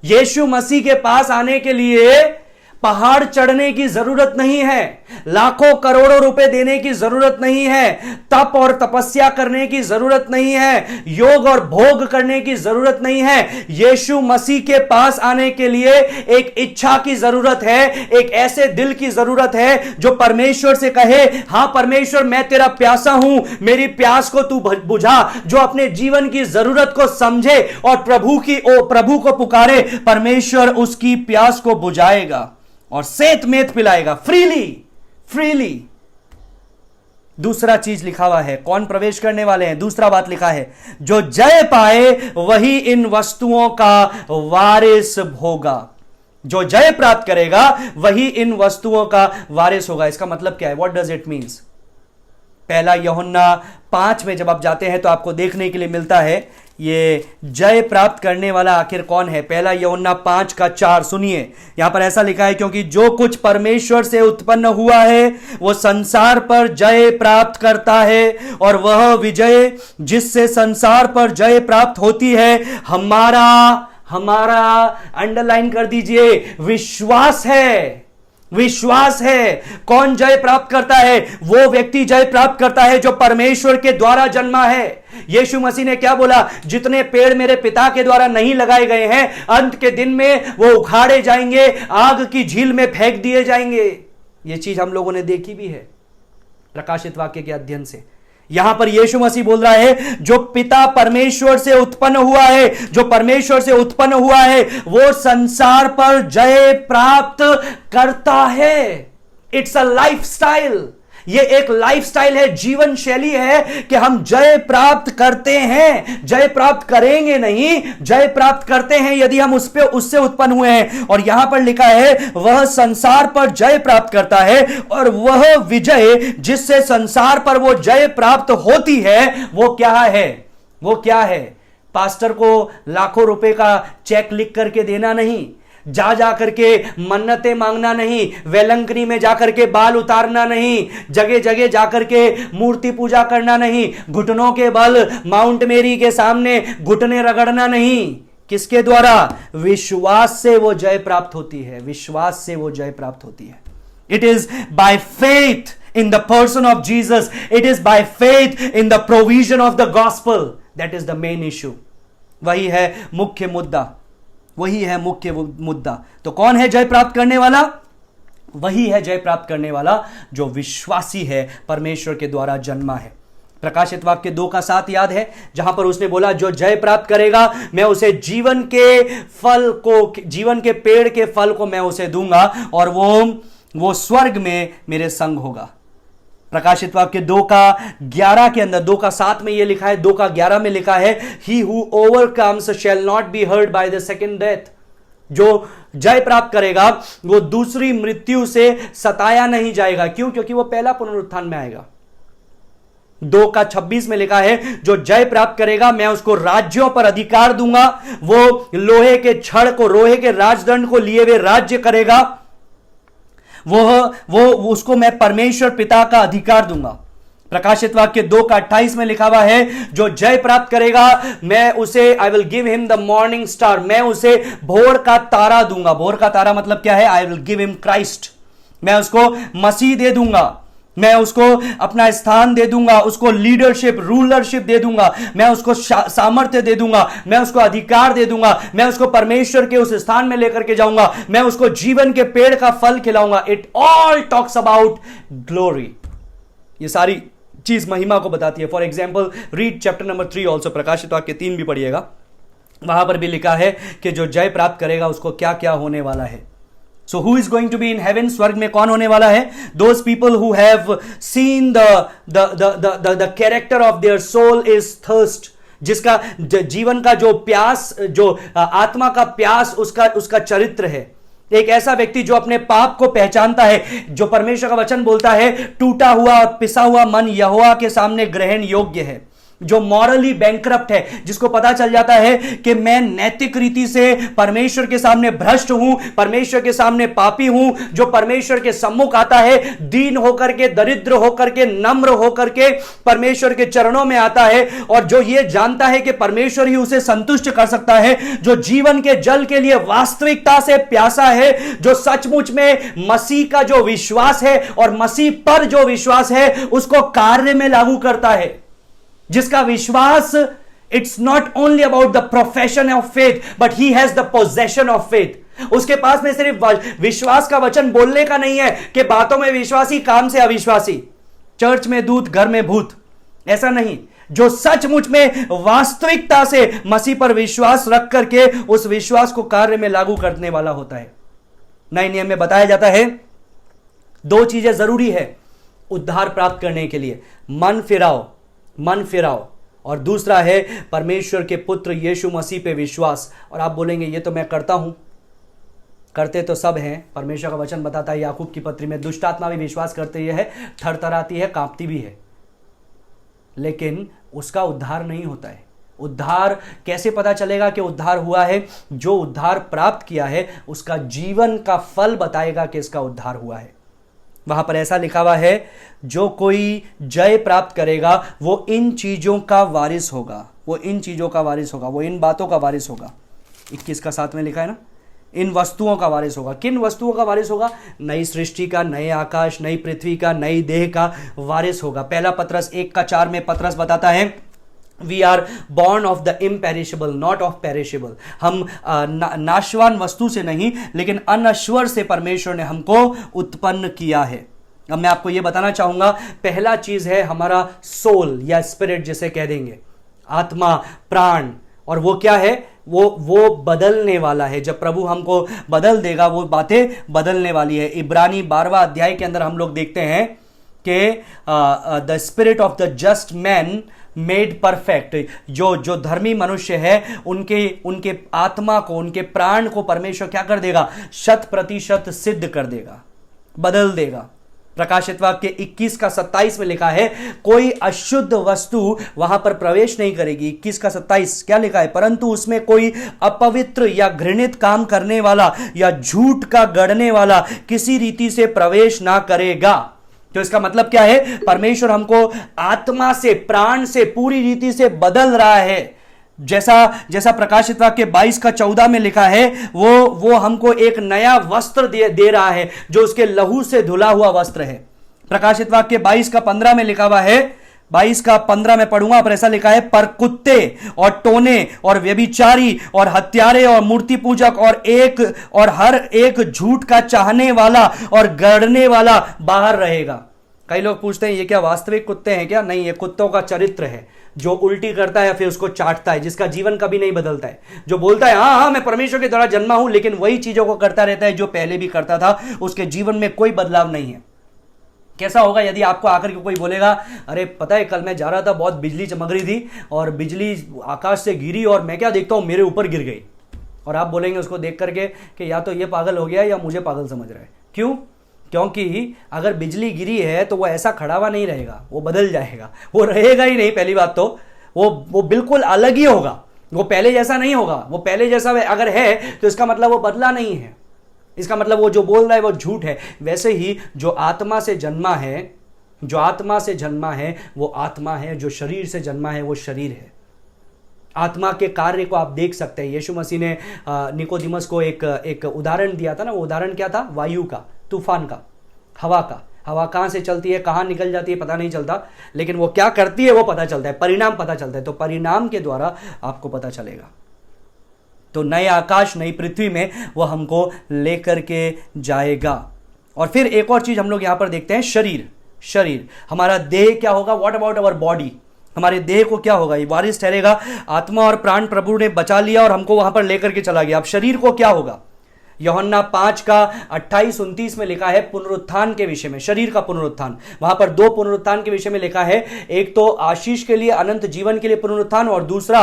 Yeshu मसीह के पास आने के लिए पहाड़ चढ़ने की जरूरत नहीं है, लाखों करोड़ों रुपए देने की जरूरत नहीं है, तप और तपस्या करने की जरूरत नहीं है, योग और भोग करने की जरूरत नहीं है। यीशु मसीह के पास आने के लिए एक इच्छा की जरूरत है, एक ऐसे दिल की जरूरत है जो परमेश्वर से कहे, हां परमेश्वर मैं तेरा प्यासा हूं, मेरी प्यास को तू बुझा। जो अपने जीवन की जरूरत को समझे और प्रभु को पुकारे, परमेश्वर उसकी प्यास को बुझाएगा और सेंत मेत पिलाएगा फ्रीली। दूसरा चीज लिखा हुआ है, कौन प्रवेश करने वाले हैं? दूसरा बात लिखा है, जो जय पाए वही इन वस्तुओं का वारिस होगा। जो जय प्राप्त करेगा वही इन वस्तुओं का वारिस होगा। इसका मतलब क्या है? What does it means? पहला यूहन्ना 5 में जब आप जाते हैं तो आपको देखने के लिए मिलता है ये जय प्राप्त करने वाला आखिर कौन है। पहला यूहन्ना 5 का 4 सुनिए, यहां पर ऐसा लिखा है, क्योंकि जो कुछ परमेश्वर से उत्पन्न हुआ है वो संसार पर जय प्राप्त करता है और वह विजय जिससे संसार पर जय प्राप्त होती है हमारा अंडरलाइन कर दीजिए, विश्वास है। कौन जय प्राप्त करता है? वो व्यक्ति जय प्राप्त करता है जो परमेश्वर के द्वारा जन्मा है। यीशु मसीह ने क्या बोला? जितने पेड़ मेरे पिता के द्वारा नहीं लगाए गए हैं, अंत के दिन में वो उखाड़े जाएंगे, आग की झील में फेंक दिए जाएंगे। ये चीज हम लोगों ने देखी भी है प्रकाशित वाक्य के अध्ययन से। यहां पर यीशु मसीह बोल रहा है जो पिता परमेश्वर से उत्पन्न हुआ है, जो परमेश्वर से उत्पन्न हुआ है, वो संसार पर जय प्राप्त करता है। इट्स अ लाइफस्टाइल, ये एक लाइफस्टाइल है, जीवन शैली है कि हम जय प्राप्त करते हैं, जय प्राप्त करेंगे नहीं, जय प्राप्त करते हैं यदि हम उससे उत्पन्न हुए हैं। और यहां पर लिखा है वह संसार पर जय प्राप्त करता है, और वह विजय जिससे संसार पर वो जय प्राप्त होती है वो क्या है? वो क्या है? पास्टर को लाखों रुपए का चेक लिख करके देना नहीं, जा करके मन्नतें मांगना नहीं, वेलंकनी में जाकर के बाल उतारना नहीं, जगह जगह जाकर के मूर्ति पूजा करना नहीं, घुटनों के बल माउंट मेरी के सामने घुटने रगड़ना नहीं। किसके द्वारा? विश्वास से वो जय प्राप्त होती है, विश्वास से वो जय प्राप्त होती है। It is by faith in the person of Jesus. It is by faith in the provision of the gospel. That is the main issue. वही है मुख्य मुद्दा, वही है मुख्य मुद्दा। तो कौन है जय प्राप्त करने वाला? वही है जय प्राप्त करने वाला जो विश्वासी है, परमेश्वर के द्वारा जन्मा है। प्रकाशित वाक्य 2:7 याद है, जहां पर उसने बोला जो जय प्राप्त करेगा मैं उसे जीवन के फल को, जीवन के पेड़ के फल को मैं उसे दूंगा, और वो स्वर्ग में मेरे संग होगा। प्रकाशित वाक्य 2:11 के अंदर 2:7 में यह लिखा है, 2:11 में लिखा है he who overcomes shall not be hurt by the second death. जो जय प्राप्त करेगा वो दूसरी मृत्यु से सताया नहीं जाएगा। क्यों? क्योंकि वो पहला पुनरुत्थान में आएगा। 2:26 में लिखा है जो जय प्राप्त करेगा मैं उसको राज्यों पर अधिकार दूंगा, वो लोहे के छड़ को, लोहे के राजदंड को लिए हुए राज्य करेगा, वो उसको मैं परमेश्वर पिता का अधिकार दूंगा। प्रकाशित वाक्य 2:28 में लिखा हुआ है जो जय प्राप्त करेगा मैं उसे I will give him the morning star, मैं उसे भोर का तारा दूंगा। भोर का तारा मतलब क्या है? I will give him Christ, मैं उसको मसीह दे दूंगा, मैं उसको अपना स्थान दे दूंगा, उसको लीडरशिप, रूलरशिप दे दूंगा, मैं उसको सामर्थ्य दे दूंगा, मैं उसको अधिकार दे दूंगा, मैं उसको परमेश्वर के उस स्थान में लेकर के जाऊंगा, मैं उसको जीवन के पेड़ का फल खिलाऊंगा। It all talks about glory. ये सारी चीज महिमा को बताती है। For example read chapter number 3 also, प्रकाशित वाक्य 3 भी पढ़िएगा, वहां पर भी लिखा है कि जो जय प्राप्त करेगा उसको क्या क्या होने वाला है। So who is going to be in heaven? स्वर्ग में कौन होने वाला है? Those people who have seen the character of their soul is thirst. जिसका जीवन का जो प्यास, जो आत्मा का प्यास, उसका चरित्र है। एक ऐसा व्यक्ति जो अपने पाप को पहचानता है, जो परमेश्वर का वचन बोलता है टूटा हुआ और पिसा हुआ मन यहोवा के सामने ग्रहण योग्य है, जो मॉरली बैंकरप्ट है, जिसको पता चल जाता है कि मैं नैतिक रीति से परमेश्वर के सामने भ्रष्ट हूं, परमेश्वर के सामने पापी हूं, जो परमेश्वर के सम्मुख आता है दीन होकर के, दरिद्र होकर के, नम्र होकर के परमेश्वर के चरणों में आता है, और जो ये जानता है कि परमेश्वर ही उसे संतुष्ट कर सकता है, जो जीवन के जल के लिए वास्तविकता से प्यासा है, जो सचमुच में मसीह का जो विश्वास है और मसीह पर जो विश्वास है उसको कार्य में लागू करता है, जिसका विश्वास it's not only about the profession of faith but he has the possession of faith. उसके पास में सिर्फ विश्वास का वचन बोलने का नहीं है कि बातों में विश्वासी, काम से अविश्वासी, चर्च में दूत, घर में भूत, ऐसा नहीं। जो सचमुच में वास्तविकता से मसीह पर विश्वास रख करके उस विश्वास को कार्य में लागू करने वाला होता है। नए नियम में बताया जाता है 2 चीजें जरूरी है उद्धार प्राप्त करने के लिए, मन फिराओ, और दूसरा है परमेश्वर के पुत्र यीशु मसीह पे विश्वास। और आप बोलेंगे ये तो मैं करता हूं, करते तो सब हैं। परमेश्वर का वचन बताता है याकूब की पत्री में दुष्ट आत्मा भी विश्वास करती है, थरथराती है, कांपती भी है, लेकिन उसका उद्धार नहीं होता है। उद्धार कैसे पता चलेगा कि उद्धार हुआ है? जो उद्धार प्राप्त किया है उसका जीवन का फल बताएगा कि इसका उद्धार हुआ है। वहां पर ऐसा लिखा हुआ है जो कोई जय प्राप्त करेगा वो इन चीजों का वारिस होगा, वो इन चीजों का वारिस होगा, वो इन बातों का वारिस होगा। 21:7 में लिखा है ना, इन वस्तुओं का वारिस होगा। किन वस्तुओं का वारिस होगा? नई सृष्टि का, नए आकाश, नई पृथ्वी का, नई देह का वारिस होगा। पहला पत्रस 1:4 में पत्रस बताता है we are born of the imperishable not of perishable. हम नाशवान वस्तु से नहीं लेकिन अनश्वर से परमेश्वर ने हमको उत्पन्न किया है। अब मैं आपको यह बताना चाहूंगा, पहला चीज है हमारा सोल या स्पिरिट जिसे कह देंगे, आत्मा, प्राण। और वो क्या है? वो बदलने वाला है। जब प्रभु हमको बदल देगा, वो बातें बदलने वाली है। इब्रानी 12वां अध्याय के अंदर हम लोग देखते हैं कि the spirit of the just man made perfect, जो धर्मी मनुष्य है उनके आत्मा को, उनके प्राण को परमेश्वर क्या कर देगा? 100% सिद्ध कर देगा, बदल देगा। प्रकाशित वाक्य 21 का 27 में लिखा है, कोई अशुद्ध वस्तु वहां पर प्रवेश नहीं करेगी। 21 का 27 क्या लिखा है? परंतु उसमें कोई अपवित्र या घृणित काम करने वाला या झूठ का गढ़ने वाला किसी रीति से प्रवेश ना करेगा। तो इसका मतलब क्या है? परमेश्वर हमको आत्मा से, प्राण से पूरी रीति से बदल रहा है। जैसा प्रकाशित वाक्य 22 का 14 में लिखा है, वो हमको एक नया वस्त्र दे रहा है, जो उसके लहू से धुला हुआ वस्त्र है। प्रकाशित वाक्य 22 का 15 में लिखा हुआ है, 22 का 15 में पढ़ूंगा, पर ऐसा लिखा है, पर कुत्ते और टोने और व्यभिचारी और हत्यारे और मूर्ति पूजक और हर एक झूठ का चाहने वाला और गढ़ने वाला बाहर रहेगा। कई लोग पूछते हैं, ये क्या वास्तविक कुत्ते हैं क्या? नहीं, ये कुत्तों का चरित्र है, जो उल्टी करता है फिर उसको चाटता है, जिसका जीवन कभी नहीं बदलता है, जो बोलता है हाँ मैं परमेश्वर के द्वारा जन्मा हूं, लेकिन वही चीजों को करता रहता है जो पहले भी करता था, उसके जीवन में कोई बदलाव नहीं है। कैसा होगा यदि आपको आकर के कोई बोलेगा, अरे पता है कल मैं जा रहा था, बहुत बिजली चमक रही थी और बिजली आकाश से गिरी और मैं क्या देखता हूं, मेरे ऊपर गिर गई। और आप बोलेंगे उसको देख करके कि या तो ये पागल हो गया या मुझे पागल समझ रहा है। क्यों? क्योंकि अगर बिजली गिरी है तो वो ऐसा खड़ा हुआ नहीं रहेगा, वो बदल जाएगा, वो रहेगा ही नहीं। पहली बात तो वो बिल्कुल अलग ही होगा, वो पहले जैसा नहीं होगा। वो पहले जैसा अगर है तो इसका मतलब वो बदला नहीं है, इसका मतलब वो जो बोल रहा है वो झूठ है। वैसे ही जो आत्मा से जन्मा है, जो आत्मा से जन्मा है वो आत्मा है, जो शरीर से जन्मा है वो शरीर है। आत्मा के कार्य को आप देख सकते हैं। यीशु मसीह ने निकोदिमस को एक उदाहरण दिया था ना, वो उदाहरण क्या था? वायु का, तूफान का, हवा का। हवा कहां से चलती है, कहां निकल जाती है पता नहीं चलता, लेकिन वो क्या करती है वो पता चलता है, परिणाम पता चलता है। तो परिणाम के द्वारा आपको पता चलेगा। तो नए आकाश, नई पृथ्वी में वो हमको लेकर के जाएगा। और फिर एक और चीज हम लोग यहां पर देखते हैं, शरीर, हमारा देह क्या होगा? What about our body? हमारे देह को क्या होगा? ये वारिस ठहरेगा। आत्मा और प्राण प्रभु ने बचा लिया और हमको वहां पर लेकर के चला गया। अब शरीर को क्या होगा? यूहन्ना 5 का 28-29 में लिखा है पुनरुत्थान के विषय में, शरीर का पुनरुत्थान। वहां पर दो पुनरुत्थान के विषय में लिखा है, एक तो आशीष के लिए, अनंत जीवन के लिए पुनरुत्थान, और दूसरा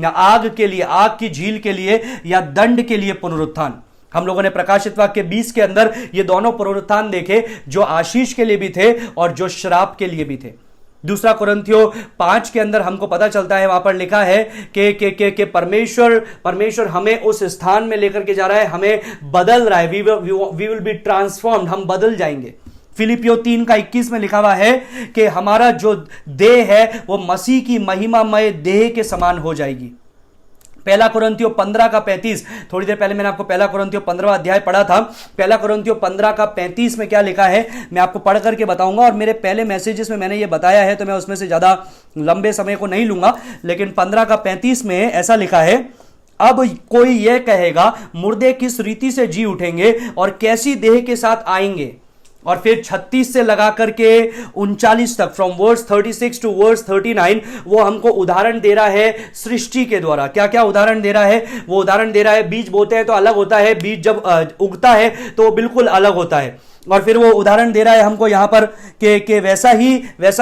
आग के लिए, आग की झील के लिए या दंड के लिए पुनरुत्थान। हम लोगों ने प्रकाशित वाक्य 20 के अंदर ये दोनों पुनरुत्थान देखे, जो आशीष के लिए भी थे और जो श्राप के लिए भी थे। दूसरा कुरिन्थियों 5 के अंदर हमको पता चलता है, वहां पर लिखा है कि परमेश्वर हमें उस स्थान में लेकर के जा रहा है, हमें बदल रहा है। वी विल बी ट्रांसफॉर्म्ड, हम बदल जाएंगे। फिलिपियों 3 का 21 में लिखा हुआ है कि हमारा जो देह है वो मसीह की महिमामय देह के समान हो जाएगी। पहला कुरिन्थियों 15 का 35, थोड़ी देर पहले मैंने आपको पहला कुरिन्थियों 15वां अध्याय पढ़ा था। पहला कुरिन्थियों 15 का 35 में क्या लिखा है मैं आपको पढ़ करके बताऊंगा, और मेरे पहले मैसेजेस में मैंने ये बताया है, तो मैं उसमें से ज्यादा लंबे समय को नहीं लूंगा। लेकिन 15 का 35 में ऐसा लिखा है, अब कोई यह कहेगा मुर्दे किस रीति से जी उठेंगे और कैसी देह के साथ आएंगे। और फिर 36 से लगा करके 39 तक, फ्रॉम वर्स 36 टू वर्स 39, वो हमको उदाहरण दे रहा है सृष्टि के द्वारा। क्या क्या उदाहरण दे रहा है? वो उदाहरण दे रहा है, बीज बोते हैं तो अलग होता है, बीज जब उगता है तो वो बिल्कुल अलग होता है। और फिर वो उदाहरण दे रहा है हमको यहां पर कि वैसा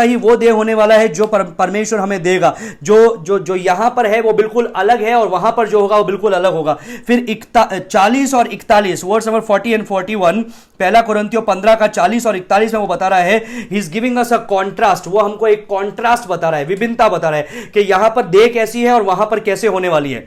ही वो देह होने वाला है जो परमेश्वर हमें देगा। जो यहां पर है वो बिल्कुल अलग है और वहां पर जो होगा वो बिल्कुल अलग होगा। फिर 40 और 41, वर्ड्स नंबर 40 एंड 41, पहला कुरिन्थियों 15 का 40 और 41 में वो बता रहा है, ही is giving us a contrast. वो हमको एक कॉन्ट्रास्ट बता रहा है, विभिन्नता बता रहा है कि यहां पर देह कैसी है और वहां पर कैसे होने वाली है।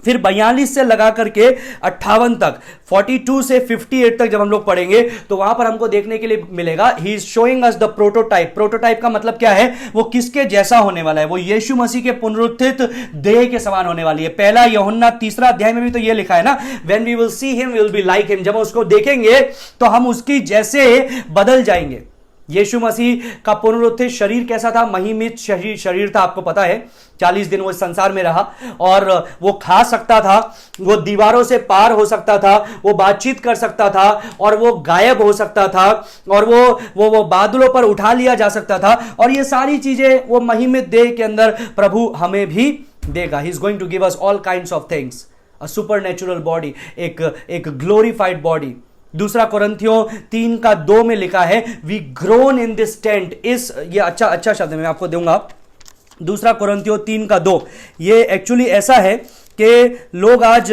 फिर 42 से लगा करके 58 तक, 42 से 58 तक जब हम लोग पढ़ेंगे तो वहां पर हमको देखने के लिए मिलेगा, he is showing us the prototype. Prototype का मतलब क्या है? वो किसके जैसा होने वाला है? वो यीशु मसीह के पुनरुत्थित देह के समान होने वाली है। पहला यूहन्ना 3 अध्याय में भी तो ये लिखा है ना, when we will see him we will be like him. जब उसको देखेंगे तो हम उसकी जैसे बदल जाएंगे। यीशु मसीह का पुनरुत्थित शरीर कैसा था? महिमित शरीर था, आपको पता है। 40 दिन वो इस संसार में रहा और वो खा सकता था, वो दीवारों से पार हो सकता था, वो बातचीत कर सकता था और वो गायब हो सकता था और वो बादलों पर उठा लिया जा सकता था। और ये सारी चीजें वो महिमित देह के अंदर प्रभु हमें भी देगा। He is going to give us all kinds of things, a supernatural body, एक ग्लोरीफाइड बॉडी। दूसरा कोरिन्थियों 3:2 में लिखा है we groan in this tent. ये अच्छा शब्द मैं आपको दूंगा। दूसरा कोरिन्थियों 3:2, ये एक्चुअली ऐसा है कि लोग आज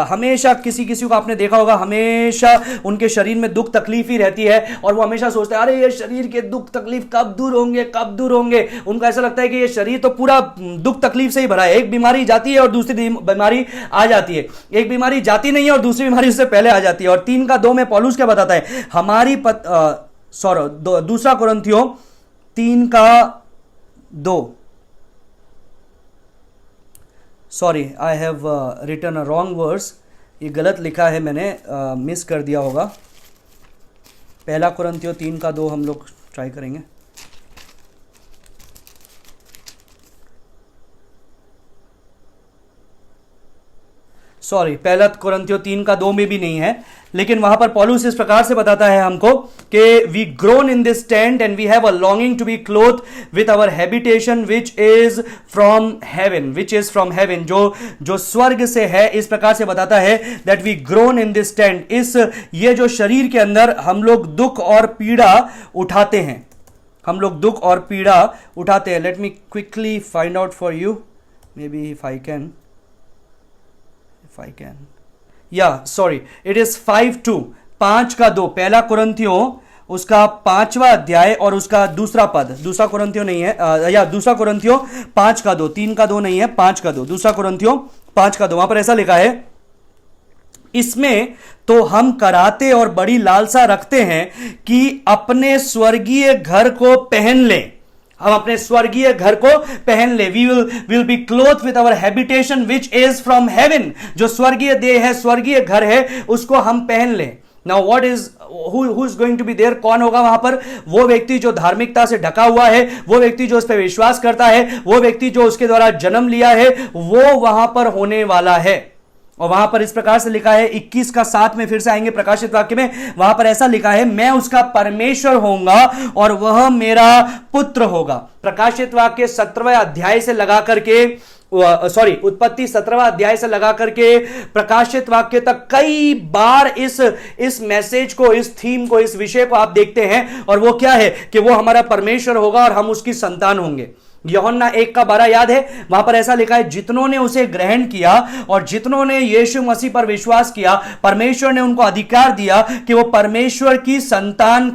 हमेशा किसी को आपने देखा होगा, हमेशा उनके शरीर में दुख तकलीफ ही रहती है और वो हमेशा सोचते हैं अरे ये शरीर के दुख तकलीफ कब दूर होंगे। उनको ऐसा लगता है कि ये शरीर तो पूरा दुख तकलीफ से ही भरा है। एक बीमारी जाती है और दूसरी बीमारी आ जाती है, एक बीमारी जाती नहीं है और दूसरी बीमारी उससे पहले आ जाती है। और 3:2 में पौलुस क्या बताता है? हमारी दूसरा कोरिन्थियों 3:2, sorry I have written a wrong verse, ये गलत लिखा है मैंने, मिस कर दिया होगा। पहला कोरिन्थियों 3:2 हम लोग ट्राई करेंगे। सॉरी, पहला कोरिन्थियों 3:2 में भी नहीं है, लेकिन वहां पर पौलुस इस प्रकार से बताता है हमको कि we groan in this tent and we have a longing to be clothe with our habitation which is from heaven, जो स्वर्ग से है। इस प्रकार से बताता है that we groan in this tent. ये जो शरीर के अंदर हम लोग दुख और पीड़ा उठाते हैं, let me quickly find out for you, may be if I can it is 5:2, 5:2, पहला कोरिन्थियों उसका 5वां अध्याय और उसका दूसरा पद। दूसरा कोरिन्थियों नहीं है, या दूसरा कोरिन्थियों 5:2, 3:2 नहीं है, 5:2, दूसरा कोरिन्थियों 5:2। वहां पर ऐसा लिखा है, इसमें तो हम कराते और बड़ी लालसा रखते हैं कि अपने स्वर्गीय घर को पहन लें। हम अपने स्वर्गीय घर को पहन ले। We will be clothe with our habitation which is from heaven. जो स्वर्गीय देह है, स्वर्गीय घर है, उसको हम पहन ले। Now what is who is going to be there? कौन होगा वहां पर? वो व्यक्ति जो धार्मिकता से ढका हुआ है, वो व्यक्ति जो उस पर विश्वास करता है, वो व्यक्ति जो उसके द्वारा जन्म लिया है, वो वहां पर होने वाला है। और वहां पर इस प्रकार से लिखा है, 21:7 में फिर से आएंगे प्रकाशित वाक्य में, वहां पर ऐसा लिखा है, मैं उसका परमेश्वर होऊंगा और वह मेरा पुत्र होगा। प्रकाशित वाक्य 17वें अध्याय से लगा करके, उत्पत्ति 17वां अध्याय से लगा करके प्रकाशित वाक्य तक कई बार इस मैसेज को, इस थीम को, इस विषय को आप देखते हैं। और वो क्या है कि वो हमारा परमेश्वर होगा और हम उसकी संतान होंगे। यूहन्ना 1:12 याद है? वहां पर ऐसा लिखा है, जितनों ने उसे ग्रहण किया और जितनों ने यीशु मसीह पर विश्वास किया, परमेश्वर ने उनको अधिकार दिया कि वो परमेश्वर की संतान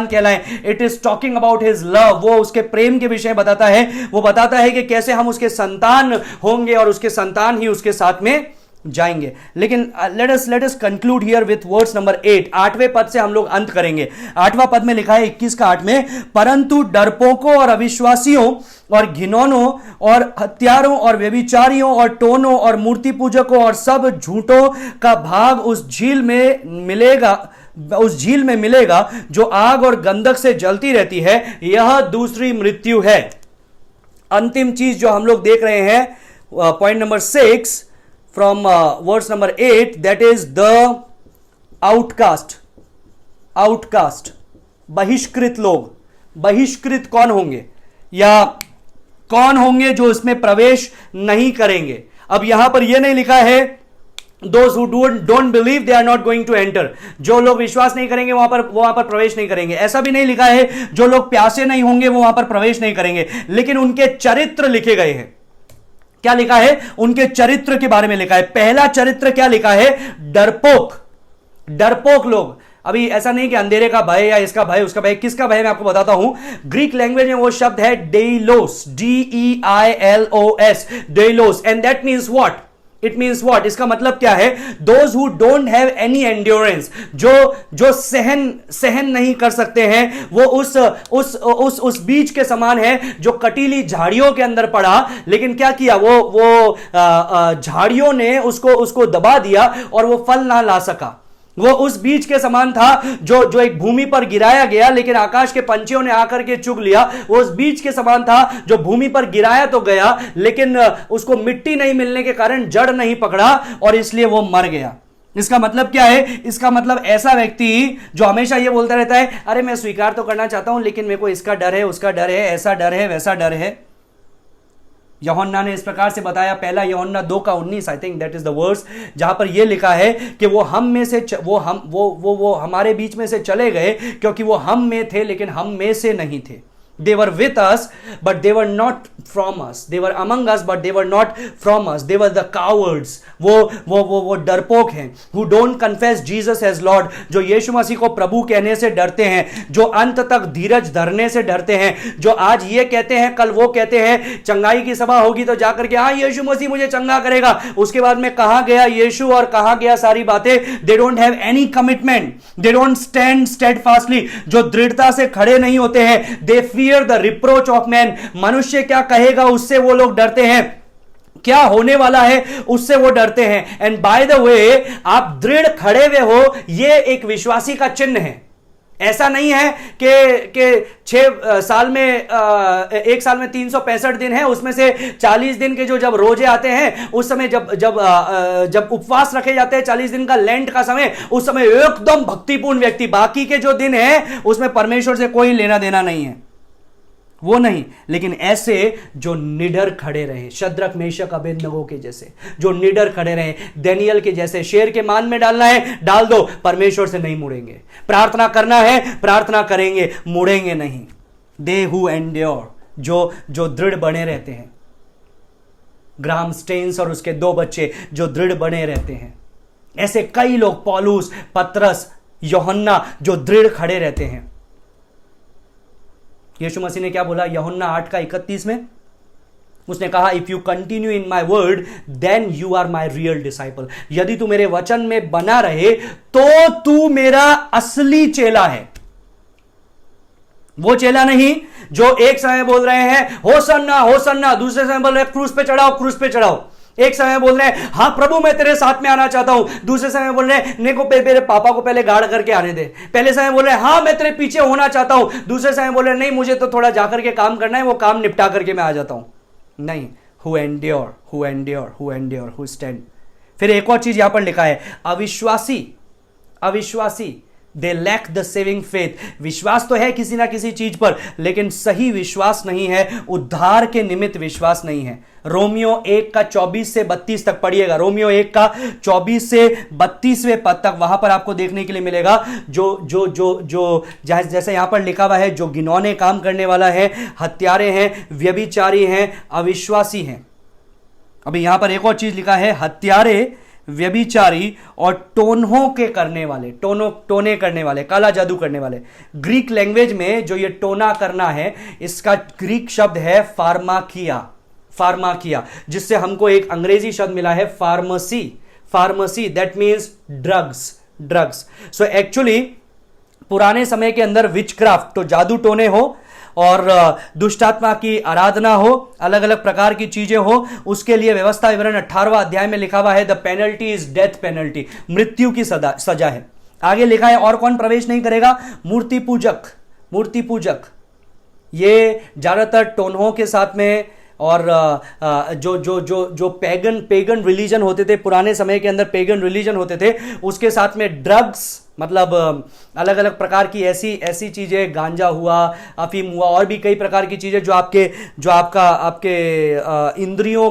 कहलाएं। It is talking about his love. वो उसके प्रेम के विषय बताता है। वो बताता है कि कैसे हम उसके संतान होंगे और उसके संतान ही उसके साथ में जाएंगे। लेकिन let us conclude here with words number 8। 8वें पद से हम लोग अंत करेंगे। 8वां पद में लिखा है 21:8 में, परंतु डरपोकों और अविश्वासियों और घिनौनों और हत्यारों और व्यभिचारियों और टोनों और मूर्ति पूजकों और सब झूठों का भाग उस झील में मिलेगा जो आग और गंधक से जलती रहती है। यह दूसरी मृत्यु है। अंतिम चीज जो हम लोग देख रहे हैं, point number 6 from verse number 8, that is the outcast, बहिष्कृत लोग। बहिष्कृत कौन होंगे, या कौन होंगे जो इसमें प्रवेश नहीं करेंगे? अब यहां पर यह नहीं लिखा है those who don't believe they are not going to enter। जो लोग विश्वास नहीं करेंगे वहां पर प्रवेश नहीं करेंगे। ऐसा भी नहीं लिखा है जो लोग प्यासे नहीं होंगे वो वहां पर प्रवेश नहीं करेंगे, लेकिन उनके चरित्र लिखे गए हैं। क्या लिखा है? उनके चरित्र के बारे में लिखा है। पहला चरित्र क्या लिखा है? डरपोक लोग। अभी ऐसा नहीं कि अंधेरे का भय या इसका भय उसका भय। किसका भय मैं आपको बताता हूं। ग्रीक लैंग्वेज में वो शब्द है डेइलोस, DEILOS, डेइलोस, and that means what? It means what? इसका मतलब क्या है? Those who don't have any endurance, जो सहन नहीं कर सकते हैं, वो उस बीज के समान है जो कटीली झाड़ियों के अंदर पड़ा, लेकिन क्या किया? वो झाड़ियों ने उसको दबा दिया और वो फल ना ला सका। वो उस बीज के समान था जो जो एक भूमि पर गिराया गया, लेकिन आकाश के पंछियों ने आकर के चुग लिया। वो उस बीज के समान था जो भूमि पर गिराया तो गया, लेकिन उसको मिट्टी नहीं मिलने के कारण जड़ नहीं पकड़ा और इसलिए वो मर गया। इसका मतलब क्या है? इसका मतलब ऐसा व्यक्ति जो हमेशा ये बोलता रहता है, अरे मैं स्वीकार तो करना चाहता हूं लेकिन मेरे को इसका डर है, उसका डर है, ऐसा डर है, वैसा डर है। यूहन्ना ने इस प्रकार से बताया, पहला यूहन्ना 2:19, I think that is the verse, जहां पर यह लिखा है कि वो हम में से वो हमारे बीच में से चले गए क्योंकि वो हम में थे लेकिन हम में से नहीं थे। They were with us, but they were not from us. They were among us, but they were not from us. They were the cowards. वो डरपोक हैं, who don't confess Jesus as Lord, जो यीशु मसीह को प्रभु कहने से डरते हैं, जो अंत तक धीरज धरने से डरते हैं, जो आज ये कहते हैं कल वो कहते हैं। चंगाई की सभा होगी तो जाकर के हाँ यीशु मसीह मुझे चंगा करेगा, उसके बाद में कहाँ गया यीशु और कहाँ गया सारी बातें। They don't have any commitment. They don't stand steadfastly. जो दृढ़ता से खड़े नहीं होते हैं। They fear the reproach of man. मनुष्य क्या कहेगा उससे वो लोग डरते हैं, क्या होने वाला है उससे वो डरते हैं। एंड बाय द वे, आप दृढ़ खड़े हुए हो, ये एक विश्वासी का चिन्ह है। ऐसा नहीं है कि 6 साल में एक साल में 365 दिन है, उसमें से 40 दिन के जो जब रोजे आते हैं उस समय जब उपवास रखे जाते हैं 40 दिन का लेंट का समय, उस समय एकदम भक्तिपूर्ण व्यक्ति, बाकी के जो दिन है उसमें परमेश्वर से कोई लेना देना नहीं है, वो नहीं। लेकिन ऐसे जो निडर खड़े रहे, शद्रक मेशक अबेदनगो के जैसे जो निडर खड़े रहे, दानियेल के जैसे, शेर के मान में डालना है डाल दो, परमेश्वर से नहीं मुड़ेंगे। प्रार्थना करना है प्रार्थना करेंगे, मुड़ेंगे नहीं। दे हु एंड्योर, जो दृढ़ बने रहते हैं। ग्राहम स्टेन्स और उसके 2 बच्चे जो दृढ़ बने रहते हैं। ऐसे कई लोग, पौलुस, पतरस, यूहन्ना, जो दृढ़ खड़े रहते हैं। यीशु मसीह ने क्या बोला यूहन्ना 8:31 में? उसने कहा, if you continue in my word then you are my real disciple. यदि तू मेरे वचन में बना रहे तो तू मेरा असली चेला है। वो चेला नहीं जो एक समय बोल रहे हैं होसन्ना होसन्ना, दूसरे समय बोल रहे हैं क्रूस पे चढ़ाओ क्रूस पे चढ़ाओ। एक समय बोल रहे हैं हाँ प्रभु मैं तेरे साथ में आना चाहता हूं, दूसरे समय बोल रहे हैं मेरे पापा को पहले गाड़ करके आने दे। पहले समय बोल रहे हैं हाँ मैं तेरे पीछे होना चाहता हूं, दूसरे समय बोल रहे हैं नहीं मुझे तो थोड़ा जाकर के काम करना है, वो काम निपटा करके मैं आ जाता हूं। नहीं, who endure who endure who endure who stand. फिर एक और चीज यहां पर लिखा है, अविश्वासी they lack the saving faith. विश्वास तो है किसी ना किसी चीज पर, लेकिन सही विश्वास नहीं है, उद्धार के निमित्त विश्वास नहीं है। रोमियो 1:24 से 32 तक पढ़िएगा। रोमियो 1:24 से 32वें पद तक वहां पर आपको देखने के लिए मिलेगा जो जैसे यहां पर लिखा हुआ है, जो घिनौने काम करने वाला है, हत्यारे हैं, व्यभिचारी हैं, अविश्वासी हैं। अभी यहां पर एक और चीज लिखा है, हत्यारे, व्यभिचारी और टोनहों के करने वाले, टोने करने वाले, काला जादू करने वाले। ग्रीक लैंग्वेज में जो ये टोना करना है, इसका ग्रीक शब्द है फार्माकिया, जिससे हमको एक अंग्रेजी शब्द मिला है pharmacy, that means drugs. So actually पुराने समय के अंदर विचक्राफ्ट, तो जादू टोने हो और दुष्टात्मा की आराधना हो, अलग अलग प्रकार की चीजें हो, उसके लिए व्यवस्था विवरण 18वां अध्याय में लिखा हुआ है, the penalty is death penalty, मृत्यु की सजा है। आगे लिखा है और कौन प्रवेश नहीं करेगा? मूर्ति पूजक। ये ज्यादातर टोनहों के साथ में, और जो पेगन रिलीजन होते थे पुराने समय के अंदर, पेगन रिलीजन होते थे, उसके साथ में ड्रग्स, मतलब अलग अलग प्रकार की ऐसी चीजें, गांजा हुआ, अफीम हुआ, और भी कई प्रकार की चीजें जो आपके इंद्रियों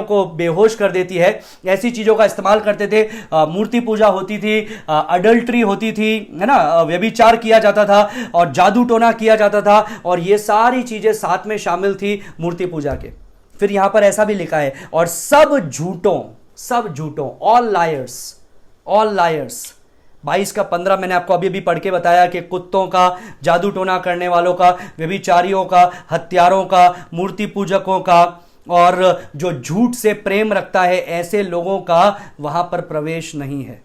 को बेहोश कर देती है, ऐसी चीजों का इस्तेमाल करते थे। मूर्ति पूजा होती थी, अडल्ट्री होती थी, है ना, व्यभिचार किया जाता था और जादू टोना किया जाता था, और ये सारी चीजें साथ में शामिल थी मूर्ति पूजा के। फिर यहां पर ऐसा भी लिखा है, और सब झूठों, ऑल लायर्स। 22:15 मैंने आपको अभी पढ़ के बताया कि कुत्तों का, जादू टोना करने वालों का, व्यभिचारियों का, हत्यारों का, मूर्ति पूजकों का, और जो झूठ से प्रेम रखता है, ऐसे लोगों का वहां पर प्रवेश नहीं है।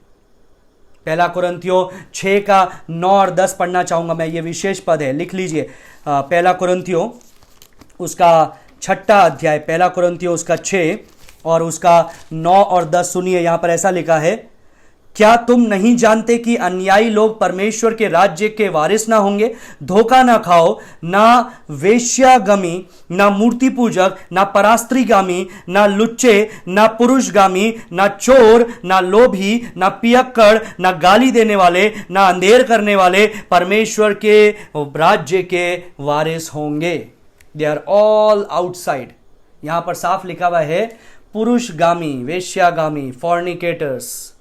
1 कुरिन्थियों 6:9 और 10 पढ़ना चाहूंगा मैं, ये विशेष पद है, लिख लीजिए। 1 कुरिन्थियों उसका 6वां अध्याय, 1 कुरिन्थियों उसका 6 और उसका 9 और 10 सुनिए। यहां पर ऐसा लिखा है, क्या तुम नहीं जानते कि अन्यायी लोग परमेश्वर के राज्य के वारिस ना होंगे? धोखा ना खाओ, ना वेश्यागामी, ना मूर्ति पूजक, ना परास्त्रीगामी, ना लुच्चे, ना पुरुषगामी, ना चोर, ना लोभी, ना पियक्कड़, ना गाली देने वाले, ना अंधेर करने वाले परमेश्वर के राज्य के वारिस होंगे। They are all outside. यहां पर साफ लिखा हुआ है पुरुषगामी, वेश्यागामी, फॉर्निकेटर्स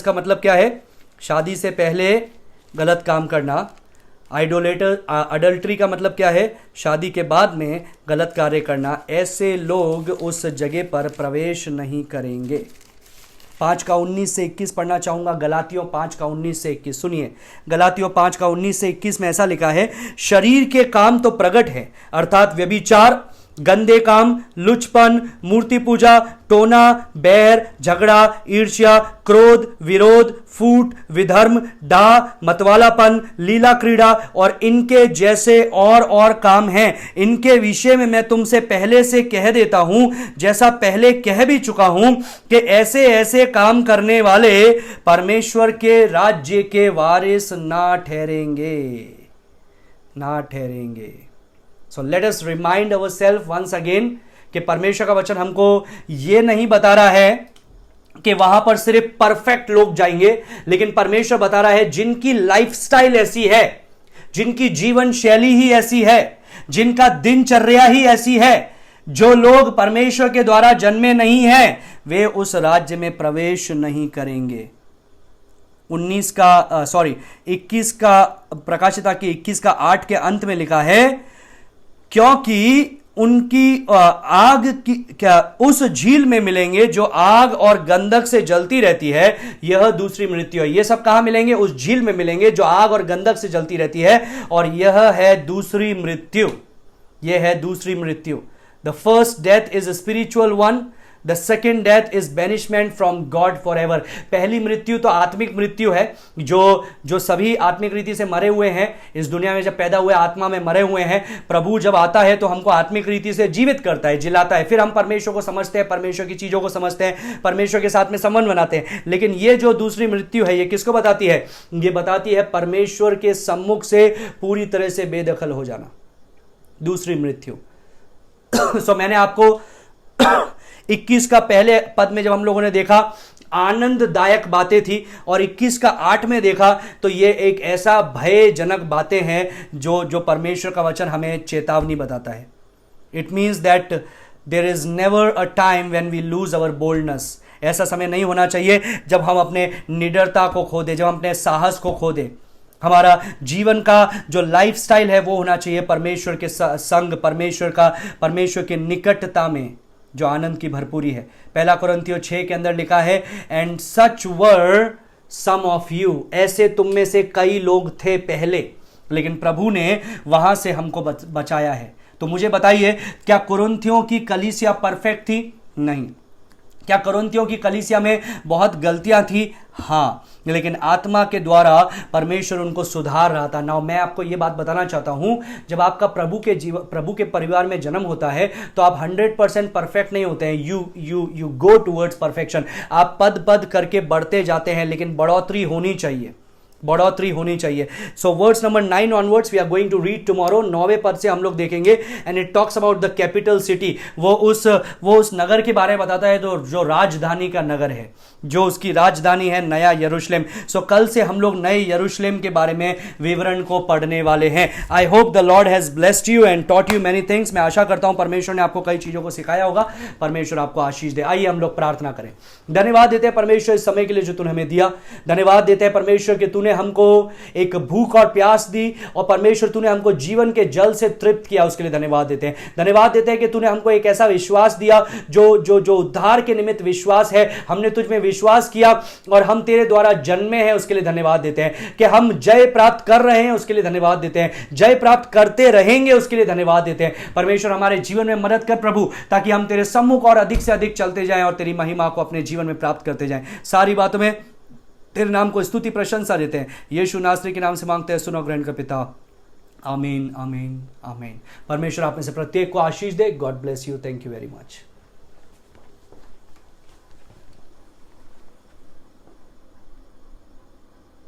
का मतलब क्या है? शादी से पहले गलत काम करना। अडल्ट्री का मतलब क्या है? शादी के बाद में गलत कार्य करना। ऐसे लोग उस जगह पर प्रवेश नहीं करेंगे। 5 का 19 से 21 पढ़ना चाहूंगा। गलातियों 5 का 19 से 21 सुनिए। गलातियों 5 का 19 से 21 में ऐसा लिखा है, शरीर के काम तो प्रकट है, अर्थात व्यभिचार, गंदे काम, लुचपन, मूर्ति पूजा, टोना, बैर, झगड़ा, ईर्ष्या, क्रोध, विरोध, फूट, विधर्म, डाह, मतवालापन, लीला क्रीड़ा और इनके जैसे और काम हैं। इनके विषय में मैं तुमसे पहले से कह देता हूं, जैसा पहले कह भी चुका हूं, कि ऐसे ऐसे काम करने वाले परमेश्वर के राज्य के वारिस ना ठहरेंगे। So let us remind ourselves once again कि परमेश्वर का वचन हमको यह नहीं बता रहा है कि वहां पर सिर्फ परफेक्ट लोग जाएंगे, लेकिन परमेश्वर बता रहा है जिनकी लाइफस्टाइल ऐसी है, जिनकी जीवन शैली ही ऐसी है, जिनका दिनचर्या ही ऐसी है, जो लोग परमेश्वर के द्वारा जन्मे नहीं हैं, वे उस राज्य में प्रवेश नहीं करेंगे। 21 का प्रकाशिता की 21 का 8 के अंत में लिखा है, क्योंकि उनकी आग की क्या उस झील में मिलेंगे जो आग और गंधक से जलती रहती है। यह दूसरी मृत्यु है। ये सब कहां मिलेंगे? उस झील में मिलेंगे जो आग और गंधक से जलती रहती है, और यह है दूसरी मृत्यु। The first death is spiritual one, the second death is banishment from God for ever. पहली मृत्यु तो आत्मिक मृत्यु है, जो सभी आत्मिक रीति से मरे हुए हैं, इस दुनिया में जब पैदा हुए आत्मा में मरे हुए हैं। प्रभु जब आता है तो हमको आत्मिक रीति से जीवित करता है, जिलाता है, फिर हम परमेश्वर को समझते हैं, परमेश्वर की चीजों को समझते हैं, परमेश्वर के साथ में संबंध बनाते हैं। लेकिन ये जो दूसरी मृत्यु है, ये किसको बताती है? ये बताती है परमेश्वर के सम्मुख से पूरी तरह से बेदखल हो जाना, दूसरी मृत्यु। सो मैंने आपको 21 का पहले पद में जब हम लोगों ने देखा आनंददायक बातें थी, और 21 का 8 में देखा तो ये एक ऐसा भयजनक बातें हैं जो परमेश्वर का वचन हमें चेतावनी बताता है। It means that there is never a time when we lose our boldness. ऐसा समय नहीं होना चाहिए जब हम अपने निडरता को खो दें, जब हम अपने साहस को खो दें। हमारा जीवन का जो लाइफस्टाइल है वो होना चाहिए परमेश्वर के संग, परमेश्वर के निकटता में जो आनंद की भरपूरी है। 1 कुरिन्थियों 6 के अंदर लिखा है, and such were some of you, ऐसे तुम में से कई लोग थे पहले, लेकिन प्रभु ने वहां से हमको बचाया है। तो मुझे बताइए, क्या कुरिन्थियों की कलीसिया परफेक्ट थी? नहीं। क्या कुरिन्थियों की कलीसिया में बहुत गलतियां थी? हाँ, लेकिन आत्मा के द्वारा परमेश्वर उनको सुधार रहा था। नाउ मैं आपको यह बात बताना चाहता हूं, जब आपका प्रभु के परिवार में जन्म होता है तो आप 100% परफेक्ट नहीं होते हैं। You go towards perfection. आप पद करके बढ़ते जाते हैं, लेकिन बढ़ोतरी होनी चाहिए। So words number 9 onwards we are going to read tomorrow. 9वें पद से हम लोग देखेंगे, and it talks about the capital city. वो उस नगर के बारे में बताता है जो राजधानी का नगर है, जो उसकी राजधानी है नया यरूशलेम। सो कल से हम लोग नए यरूशलेम के बारे में विवरण को पढ़ने वाले हैं। I hope the Lord has blessed you and taught you many things. मैं आशा करता हूं परमेश्वर ने आपको कई चीजों को सिखाया होगा। परमेश्वर आपको आशीष दे। आइए हम लोग प्रार्थना करें। धन्यवाद देते हैं परमेश्वर इस समय के लिए जो तूने हमें दिया। धन्यवाद देते हैं परमेश्वर कि तूने हमको एक भूख और प्यास दी, और परमेश्वर तूने हमको जीवन के जल से तृप्त किया, उसके लिए धन्यवाद देते हैं। धन्यवाद देते हैं कि तूने हमको एक ऐसा विश्वास दिया जो उद्धार के निमित्त विश्वास है। हमने तुझ में विश्वास किया और हम तेरे द्वारा जन्मे हैं, उसके लिए धन्यवाद देते हैं। कि हम जय प्राप्त कर रहे हैं, उसके लिए धन्यवाद देते हैं। जय प्राप्त करते रहेंगे, उसके लिए धन्यवाद देते हैं। परमेश्वर हमारे जीवन में मदद कर प्रभु, ताकि हम तेरे सम्मुख और अधिक से अधिक चलते जाएं और तेरी महिमा को अपने जीवन में प्राप्त करते जाएं। सारी बातों में तेरे नाम को स्तुति प्रशंसा देते हैं। यीशु नासरी के नाम से मांगते हैं, सुनो ग्रहण कर पिता। आमीन, आमीन, आमीन। परमेश्वर आप में से प्रत्येक को आशीष दे। God bless you. Thank you very much.